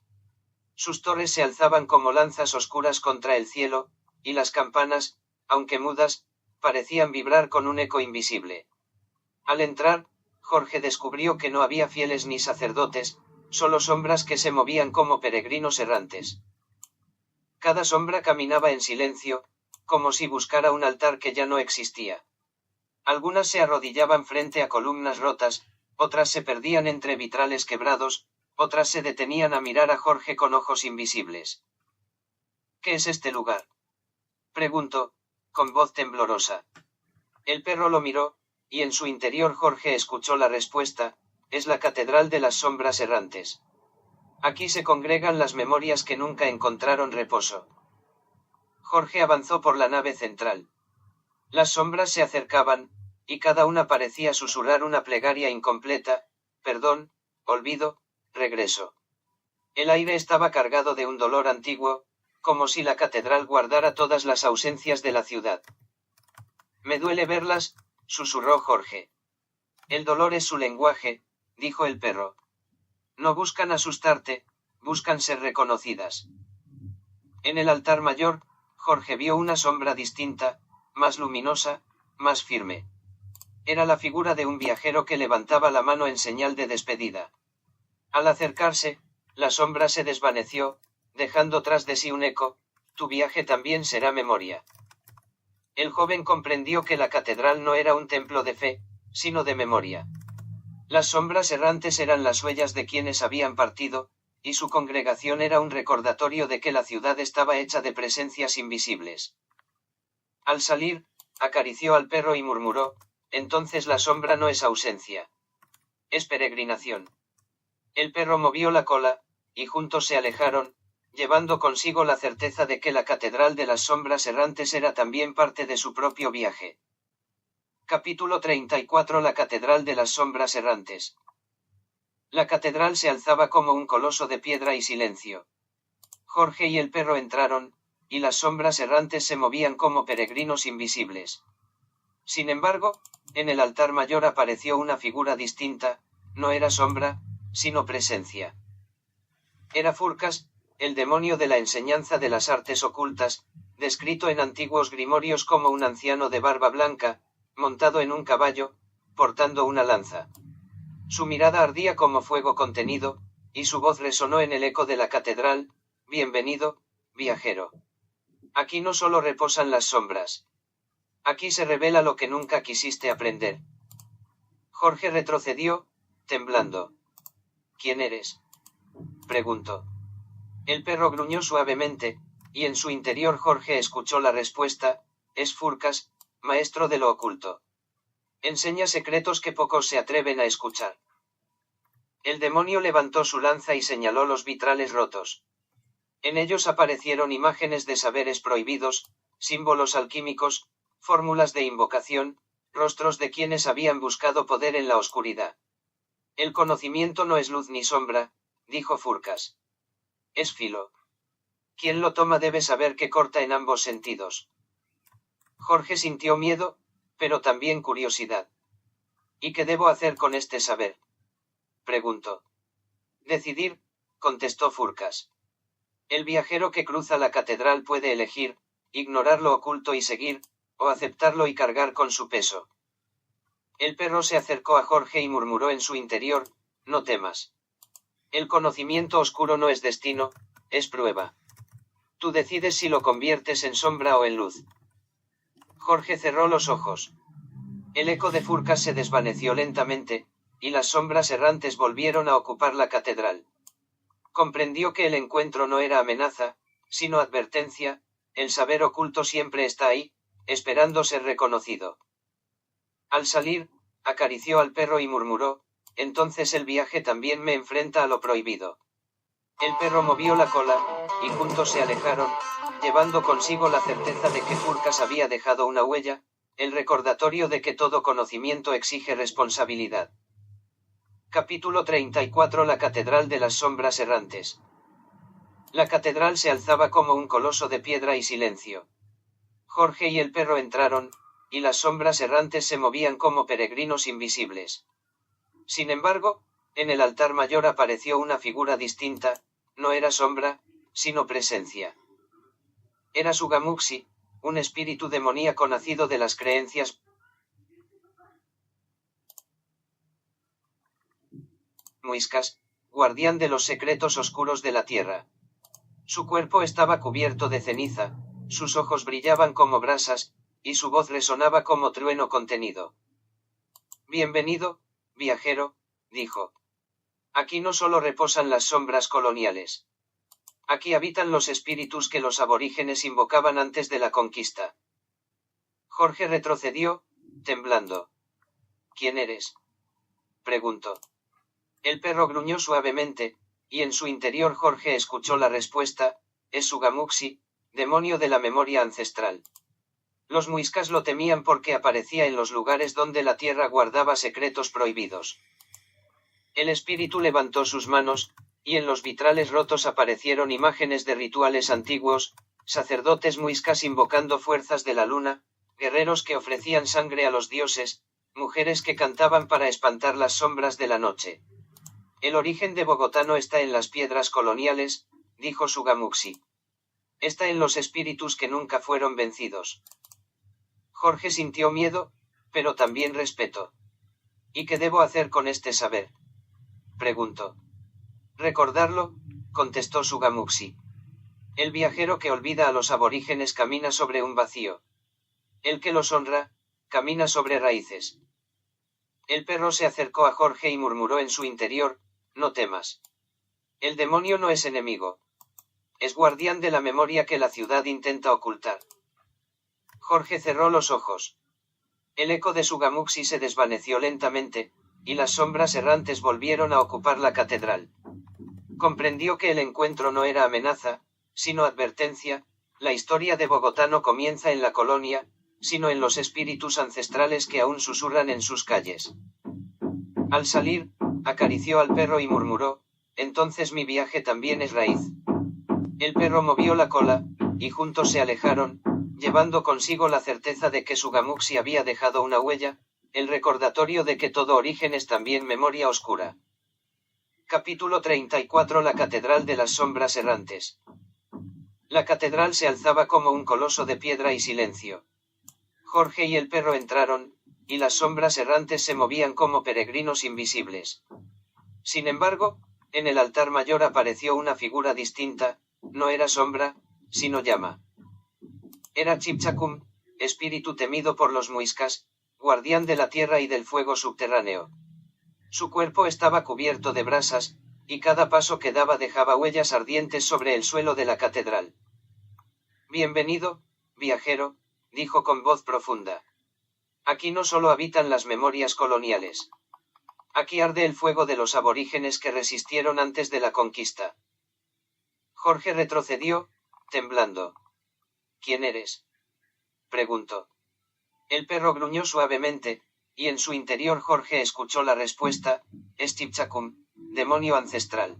Sus torres se alzaban como lanzas oscuras contra el cielo, y las campanas, aunque mudas, parecían vibrar con un eco invisible. Al entrar, Jorge descubrió que no había fieles ni sacerdotes, solo sombras que se movían como peregrinos errantes. Cada sombra caminaba en silencio, como si buscara un altar que ya no existía. Algunas se arrodillaban frente a columnas rotas, otras se perdían entre vitrales quebrados, otras se detenían a mirar a Jorge con ojos invisibles. ¿Qué es este lugar?, preguntó, con voz temblorosa. El perro lo miró, y en su interior Jorge escuchó la respuesta: es la Catedral de las Sombras Errantes. Aquí se congregan las memorias que nunca encontraron reposo. Jorge avanzó por la nave central. Las sombras se acercaban, y cada una parecía susurrar una plegaria incompleta: perdón, olvido, regreso. El aire estaba cargado de un dolor antiguo, como si la catedral guardara todas las ausencias de la ciudad. Me duele verlas, susurró Jorge. El dolor es su lenguaje, dijo el perro. No buscan asustarte, buscan ser reconocidas. En el altar mayor, Jorge vio una sombra distinta, más luminosa, más firme. Era la figura de un viajero que levantaba la mano en señal de despedida. Al acercarse, la sombra se desvaneció, dejando tras de sí un eco: tu viaje también será memoria. El joven comprendió que la catedral no era un templo de fe, sino de memoria. Las sombras errantes eran las huellas de quienes habían partido, y su congregación era un recordatorio de que la ciudad estaba hecha de presencias invisibles. Al salir, acarició al perro y murmuró: entonces la sombra no es ausencia. Es peregrinación. El perro movió la cola, y juntos se alejaron, llevando consigo la certeza de que la Catedral de las Sombras Errantes era también parte de su propio viaje. Capítulo 34. La Catedral de las Sombras Errantes. La catedral se alzaba como un coloso de piedra y silencio. Jorge y el perro entraron, y las sombras errantes se movían como peregrinos invisibles. Sin embargo, en el altar mayor apareció una figura distinta: no era sombra, sino presencia. Era Furcas, el demonio de la enseñanza de las artes ocultas, descrito en antiguos grimorios como un anciano de barba blanca, montado en un caballo, portando una lanza. Su mirada ardía como fuego contenido, y su voz resonó en el eco de la catedral: bienvenido, viajero. Aquí no solo reposan las sombras. Aquí se revela lo que nunca quisiste aprender. Jorge retrocedió, temblando. ¿Quién eres?, preguntó. El perro gruñó suavemente, y en su interior Jorge escuchó la respuesta: es Furcas, maestro de lo oculto. Enseña secretos que pocos se atreven a escuchar. El demonio levantó su lanza y señaló los vitrales rotos. En ellos aparecieron imágenes de saberes prohibidos, símbolos alquímicos, fórmulas de invocación, rostros de quienes habían buscado poder en la oscuridad. El conocimiento no es luz ni sombra, dijo Furcas. Es filo. Quien lo toma debe saber que corta en ambos sentidos. Jorge sintió miedo, pero también curiosidad. ¿Y qué debo hacer con este saber?, preguntó. Decidir, contestó Furcas. El viajero que cruza la catedral puede elegir: ignorar lo oculto y seguir, o aceptarlo y cargar con su peso. El perro se acercó a Jorge y murmuró en su interior: no temas. El conocimiento oscuro no es destino, es prueba. Tú decides si lo conviertes en sombra o en luz. Jorge cerró los ojos. El eco de Furcas se desvaneció lentamente, y las sombras errantes volvieron a ocupar la catedral. Comprendió que el encuentro no era amenaza, sino advertencia. El saber oculto siempre está ahí, esperando ser reconocido. Al salir, acarició al perro y murmuró: entonces el viaje también me enfrenta a lo prohibido. El perro movió la cola, y juntos se alejaron, llevando consigo la certeza de que Furcas había dejado una huella, el recordatorio de que todo conocimiento exige responsabilidad. Capítulo 34. La Catedral de las Sombras Errantes. La catedral se alzaba como un coloso de piedra y silencio. Jorge y el perro entraron, y las sombras errantes se movían como peregrinos invisibles. Sin embargo, en el altar mayor apareció una figura distinta, no era sombra, sino presencia. Era Sugamuxi, un espíritu demoníaco nacido de las creencias muiscas, guardián de los secretos oscuros de la tierra. Su cuerpo estaba cubierto de ceniza, sus ojos brillaban como brasas, y su voz resonaba como trueno contenido. Bienvenido, viajero, dijo. Aquí no solo reposan las sombras coloniales. Aquí habitan los espíritus que los aborígenes invocaban antes de la conquista. Jorge retrocedió, temblando. ¿Quién eres?, preguntó. El perro gruñó suavemente, y en su interior Jorge escuchó la respuesta: es Sugamuxi, demonio de la memoria ancestral. Los muiscas lo temían porque aparecía en los lugares donde la tierra guardaba secretos prohibidos. El espíritu levantó sus manos, y en los vitrales rotos aparecieron imágenes de rituales antiguos, sacerdotes muiscas invocando fuerzas de la luna, guerreros que ofrecían sangre a los dioses, mujeres que cantaban para espantar las sombras de la noche. El origen de Bogotá no está en las piedras coloniales, dijo Sugamuxi. Está en los espíritus que nunca fueron vencidos. Jorge sintió miedo, pero también respeto. ¿Y qué debo hacer con este saber?, preguntó. Recordarlo, contestó Sugamuxi. El viajero que olvida a los aborígenes camina sobre un vacío. El que los honra, camina sobre raíces. El perro se acercó a Jorge y murmuró en su interior: no temas. El demonio no es enemigo. Es guardián de la memoria que la ciudad intenta ocultar. Jorge cerró los ojos. El eco de Sugamuxi se desvaneció lentamente, y las sombras errantes volvieron a ocupar la catedral. Comprendió que el encuentro no era amenaza, sino advertencia. La historia de Bogotá no comienza en la colonia, sino en los espíritus ancestrales que aún susurran en sus calles. Al salir, acarició al perro y murmuró: entonces mi viaje también es raíz. El perro movió la cola, y juntos se alejaron, llevando consigo la certeza de que Sugamuxi había dejado una huella, el recordatorio de que todo origen es también memoria oscura. Capítulo 34. La Catedral de las Sombras Errantes. La catedral se alzaba como un coloso de piedra y silencio. Jorge y el perro entraron, y las sombras errantes se movían como peregrinos invisibles. Sin embargo, en el altar mayor apareció una figura distinta, no era sombra, sino llama. Era Chipchacum, espíritu temido por los muiscas, guardián de la tierra y del fuego subterráneo. Su cuerpo estaba cubierto de brasas, y cada paso que daba dejaba huellas ardientes sobre el suelo de la catedral. Bienvenido, viajero, dijo con voz profunda. Aquí no solo habitan las memorias coloniales. Aquí arde el fuego de los aborígenes que resistieron antes de la conquista. Jorge retrocedió, temblando. ¿Quién eres?, preguntó. El perro gruñó suavemente, y en su interior Jorge escuchó la respuesta: es Chipchacum, demonio ancestral.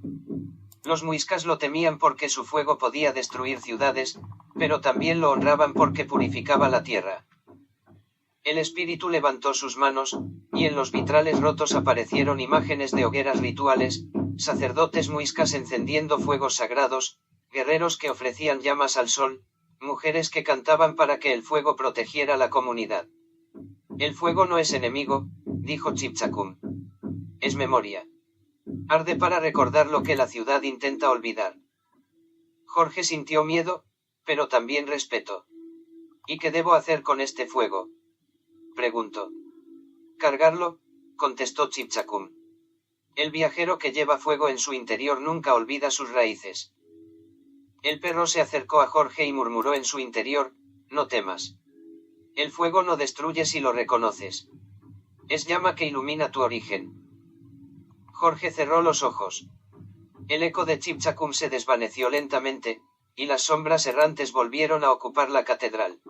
Los muiscas lo temían porque su fuego podía destruir ciudades, pero también lo honraban porque purificaba la tierra. El espíritu levantó sus manos, y en los vitrales rotos aparecieron imágenes de hogueras rituales, sacerdotes muiscas encendiendo fuegos sagrados, guerreros que ofrecían llamas al sol, mujeres que cantaban para que el fuego protegiera la comunidad. El fuego no es enemigo, dijo Chipchacum. Es memoria. Arde para recordar lo que la ciudad intenta olvidar. Jorge sintió miedo, pero también respeto. ¿Y qué debo hacer con este fuego?, preguntó. Cargarlo, contestó Chipchacum. El viajero que lleva fuego en su interior nunca olvida sus raíces. El perro se acercó a Jorge y murmuró en su interior: no temas. El fuego no destruye si lo reconoces. Es llama que ilumina tu origen. Jorge cerró los ojos. El eco de Chipchacum se desvaneció lentamente, y las sombras errantes volvieron a ocupar la catedral.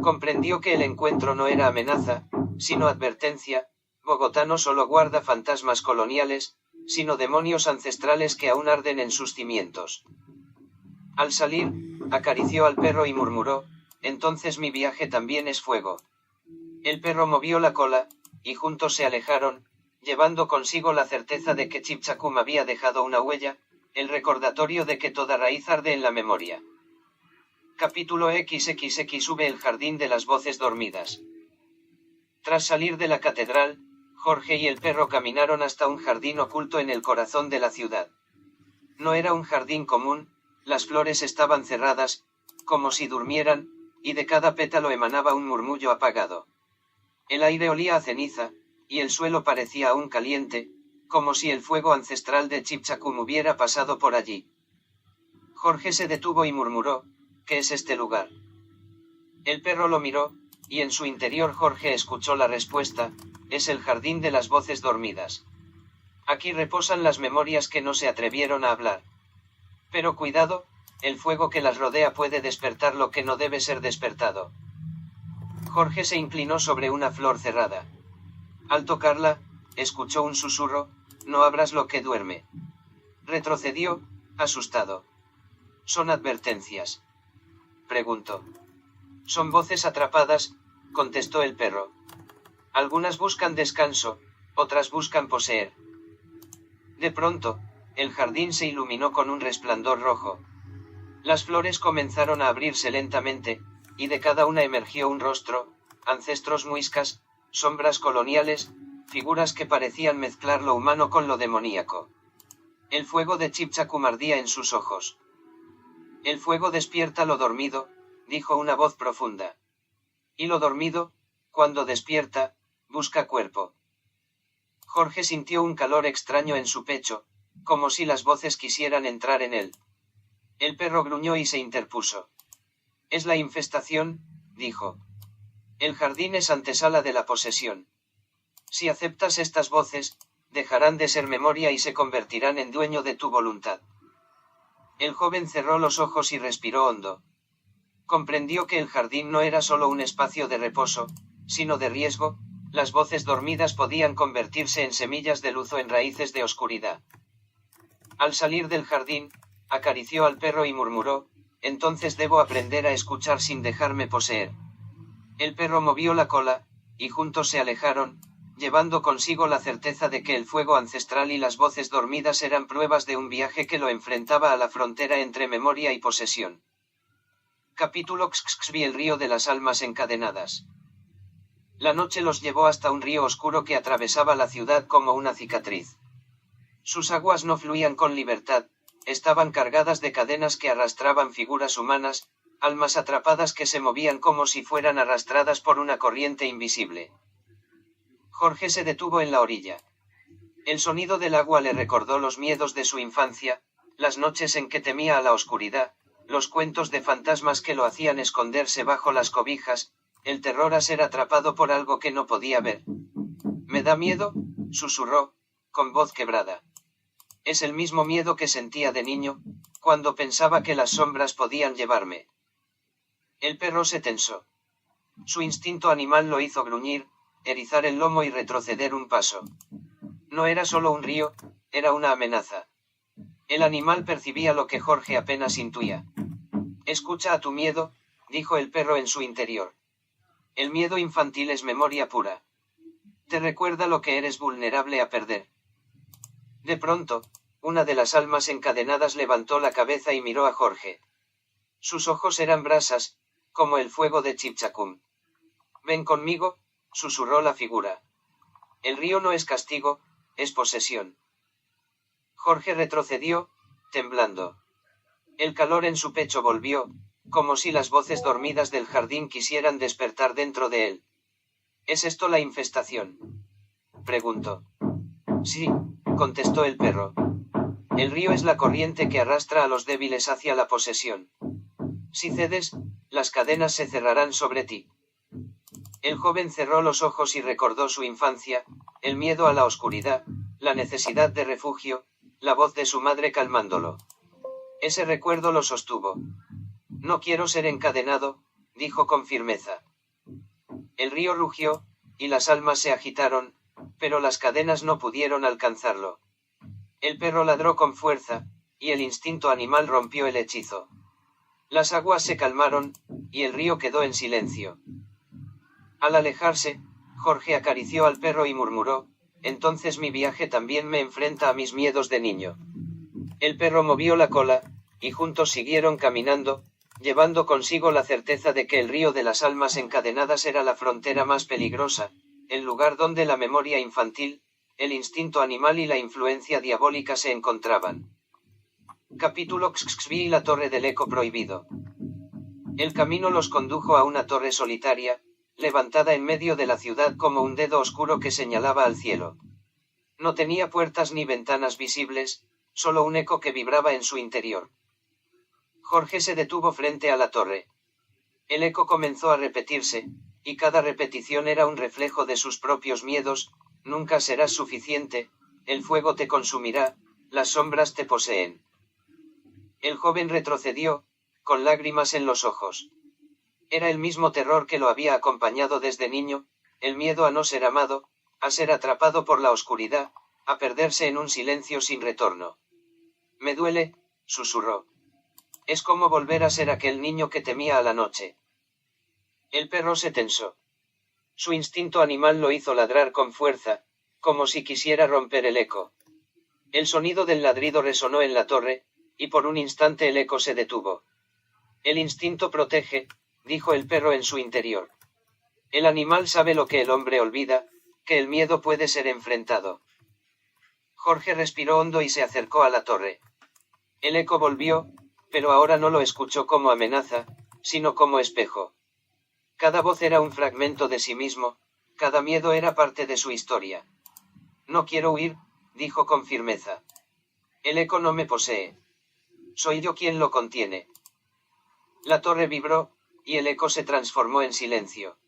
Comprendió que el encuentro no era amenaza, sino advertencia. Bogotá no solo guarda fantasmas coloniales, sino demonios ancestrales que aún arden en sus cimientos. Al salir, acarició al perro y murmuró: entonces mi viaje también es fuego. El perro movió la cola, y juntos se alejaron, llevando consigo la certeza de que Chipchacum había dejado una huella, el recordatorio de que toda raíz arde en la memoria. Capítulo XXX. El jardín de las voces dormidas. Tras salir de la catedral, Jorge y el perro caminaron hasta un jardín oculto en el corazón de la ciudad. No era un jardín común, las flores estaban cerradas, como si durmieran, y de cada pétalo emanaba un murmullo apagado. El aire olía a ceniza, y el suelo parecía aún caliente, como si el fuego ancestral de Chipchacum hubiera pasado por allí. Jorge se detuvo y murmuró: ¿qué es este lugar? El perro lo miró, y en su interior Jorge escuchó la respuesta: es el jardín de las voces dormidas. Aquí reposan las memorias que no se atrevieron a hablar. Pero cuidado, el fuego que las rodea puede despertar lo que no debe ser despertado. Jorge se inclinó sobre una flor cerrada. Al tocarla, escuchó un susurro: no abras lo que duerme. Retrocedió, asustado. ¿Son advertencias?, preguntó. Son voces atrapadas, contestó el perro. Algunas buscan descanso, otras buscan poseer. De pronto, el jardín se iluminó con un resplandor rojo. Las flores comenzaron a abrirse lentamente, y de cada una emergió un rostro: ancestros muiscas, sombras coloniales, figuras que parecían mezclar lo humano con lo demoníaco. El fuego de Chipchacum ardía en sus ojos. El fuego despierta lo dormido, dijo una voz profunda. Y lo dormido, cuando despierta, busca cuerpo. Jorge sintió un calor extraño en su pecho, como si las voces quisieran entrar en él. El perro gruñó y se interpuso. Es la infestación, dijo. El jardín es antesala de la posesión. Si aceptas estas voces, dejarán de ser memoria y se convertirán en dueño de tu voluntad. El joven cerró los ojos y respiró hondo. Comprendió que el jardín no era solo un espacio de reposo, sino de riesgo. Las voces dormidas podían convertirse en semillas de luz o en raíces de oscuridad. Al salir del jardín, acarició al perro y murmuró: entonces debo aprender a escuchar sin dejarme poseer. El perro movió la cola, y juntos se alejaron, llevando consigo la certeza de que el fuego ancestral y las voces dormidas eran pruebas de un viaje que lo enfrentaba a la frontera entre memoria y posesión. Capítulo XXXV. El río de las almas encadenadas. La noche los llevó hasta un río oscuro que atravesaba la ciudad como una cicatriz. Sus aguas no fluían con libertad, estaban cargadas de cadenas que arrastraban figuras humanas, almas atrapadas que se movían como si fueran arrastradas por una corriente invisible. Jorge se detuvo en la orilla. El sonido del agua le recordó los miedos de su infancia, las noches en que temía a la oscuridad, los cuentos de fantasmas que lo hacían esconderse bajo las cobijas, el terror a ser atrapado por algo que no podía ver. «Me da miedo», susurró, con voz quebrada. Es el mismo miedo que sentía de niño, cuando pensaba que las sombras podían llevarme. El perro se tensó. Su instinto animal lo hizo gruñir, erizar el lomo y retroceder un paso. No era solo un río, era una amenaza. El animal percibía lo que Jorge apenas intuía. Escucha a tu miedo, dijo el perro en su interior. El miedo infantil es memoria pura. Te recuerda lo que eres vulnerable a perder. De pronto, una de las almas encadenadas levantó la cabeza y miró a Jorge. Sus ojos eran brasas, como el fuego de Chipchacum. Ven conmigo, susurró la figura. El río no es castigo, es posesión. Jorge retrocedió, temblando. El calor en su pecho volvió, como si las voces dormidas del jardín quisieran despertar dentro de él. ¿Es esto la infestación?, preguntó. Sí, contestó el perro. El río es la corriente que arrastra a los débiles hacia la posesión. Si cedes, las cadenas se cerrarán sobre ti. El joven cerró los ojos y recordó su infancia, el miedo a la oscuridad, la necesidad de refugio, la voz de su madre calmándolo. Ese recuerdo lo sostuvo. No quiero ser encadenado, dijo con firmeza. El río rugió, y las almas se agitaron, pero las cadenas no pudieron alcanzarlo. El perro ladró con fuerza, y el instinto animal rompió el hechizo. Las aguas se calmaron, y el río quedó en silencio. Al alejarse, Jorge acarició al perro y murmuró, entonces mi viaje también me enfrenta a mis miedos de niño. El perro movió la cola, y juntos siguieron caminando, llevando consigo la certeza de que el río de las almas encadenadas era la frontera más peligrosa, el lugar donde la memoria infantil, el instinto animal y la influencia diabólica se encontraban. Capítulo XXV y la torre del eco prohibido. El camino los condujo a una torre solitaria, levantada en medio de la ciudad como un dedo oscuro que señalaba al cielo. No tenía puertas ni ventanas visibles, solo un eco que vibraba en su interior. Jorge se detuvo frente a la torre. El eco comenzó a repetirse, y cada repetición era un reflejo de sus propios miedos: nunca serás suficiente, el fuego te consumirá, las sombras te poseen. El joven retrocedió, con lágrimas en los ojos. Era el mismo terror que lo había acompañado desde niño, el miedo a no ser amado, a ser atrapado por la oscuridad, a perderse en un silencio sin retorno. Me duele, susurró. Es como volver a ser aquel niño que temía a la noche. El perro se tensó. Su instinto animal lo hizo ladrar con fuerza, como si quisiera romper el eco. El sonido del ladrido resonó en la torre, y por un instante el eco se detuvo. El instinto protege, dijo el perro en su interior. El animal sabe lo que el hombre olvida, que el miedo puede ser enfrentado. Jorge respiró hondo y se acercó a la torre. El eco volvió, pero ahora no lo escuchó como amenaza, sino como espejo. Cada voz era un fragmento de sí mismo, cada miedo era parte de su historia. No quiero huir, dijo con firmeza. El eco no me posee. Soy yo quien lo contiene. La torre vibró, y el eco se transformó en silencio.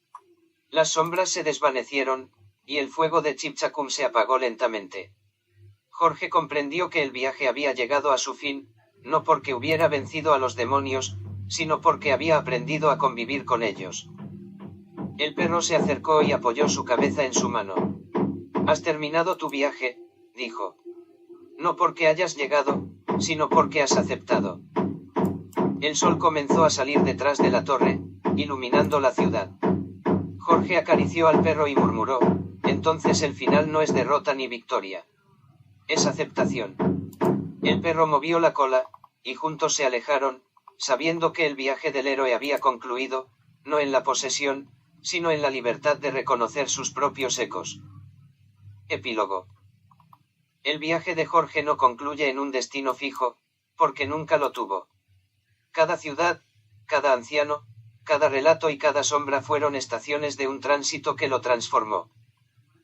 Las sombras se desvanecieron, y el fuego de Chipchacum se apagó lentamente. Jorge comprendió que el viaje había llegado a su fin, no porque hubiera vencido a los demonios, sino porque había aprendido a convivir con ellos. El perro se acercó y apoyó su cabeza en su mano. Has terminado tu viaje, dijo. No porque hayas llegado, sino porque has aceptado. El sol comenzó a salir detrás de la torre, iluminando la ciudad. Jorge acarició al perro y murmuró, entonces el final no es derrota ni victoria. Es aceptación. El perro movió la cola, y juntos se alejaron, sabiendo que el viaje del héroe había concluido, no en la posesión, sino en la libertad de reconocer sus propios ecos. Epílogo. El viaje de Jorge no concluye en un destino fijo, porque nunca lo tuvo. Cada ciudad, cada anciano, cada relato y cada sombra fueron estaciones de un tránsito que lo transformó.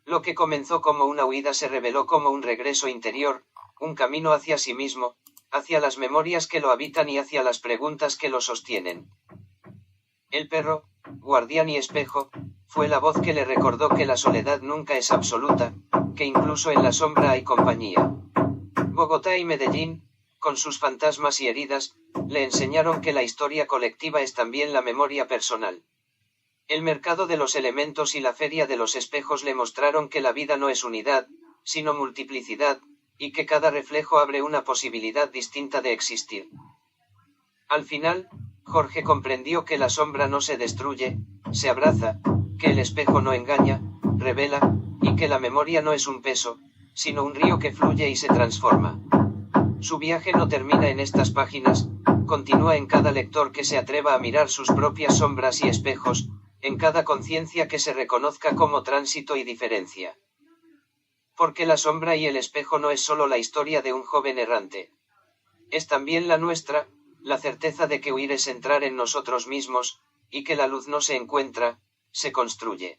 Lo que comenzó como una huida se reveló como un regreso interior, un camino hacia sí mismo, hacia las memorias que lo habitan y hacia las preguntas que lo sostienen. El perro, guardián y espejo, fue la voz que le recordó que la soledad nunca es absoluta, que incluso en la sombra hay compañía. Bogotá y Medellín, con sus fantasmas y heridas, le enseñaron que la historia colectiva es también la memoria personal. El mercado de los elementos y la feria de los espejos le mostraron que la vida no es unidad, sino multiplicidad, y que cada reflejo abre una posibilidad distinta de existir. Al final, Jorge comprendió que la sombra no se destruye, se abraza, que el espejo no engaña, revela, y que la memoria no es un peso, sino un río que fluye y se transforma. Su viaje no termina en estas páginas, continúa en cada lector que se atreva a mirar sus propias sombras y espejos, en cada conciencia que se reconozca como tránsito y diferencia. Porque la sombra y el espejo no es solo la historia de un joven errante. Es también la nuestra, la certeza de que huir es entrar en nosotros mismos, y que la luz no se encuentra, se construye.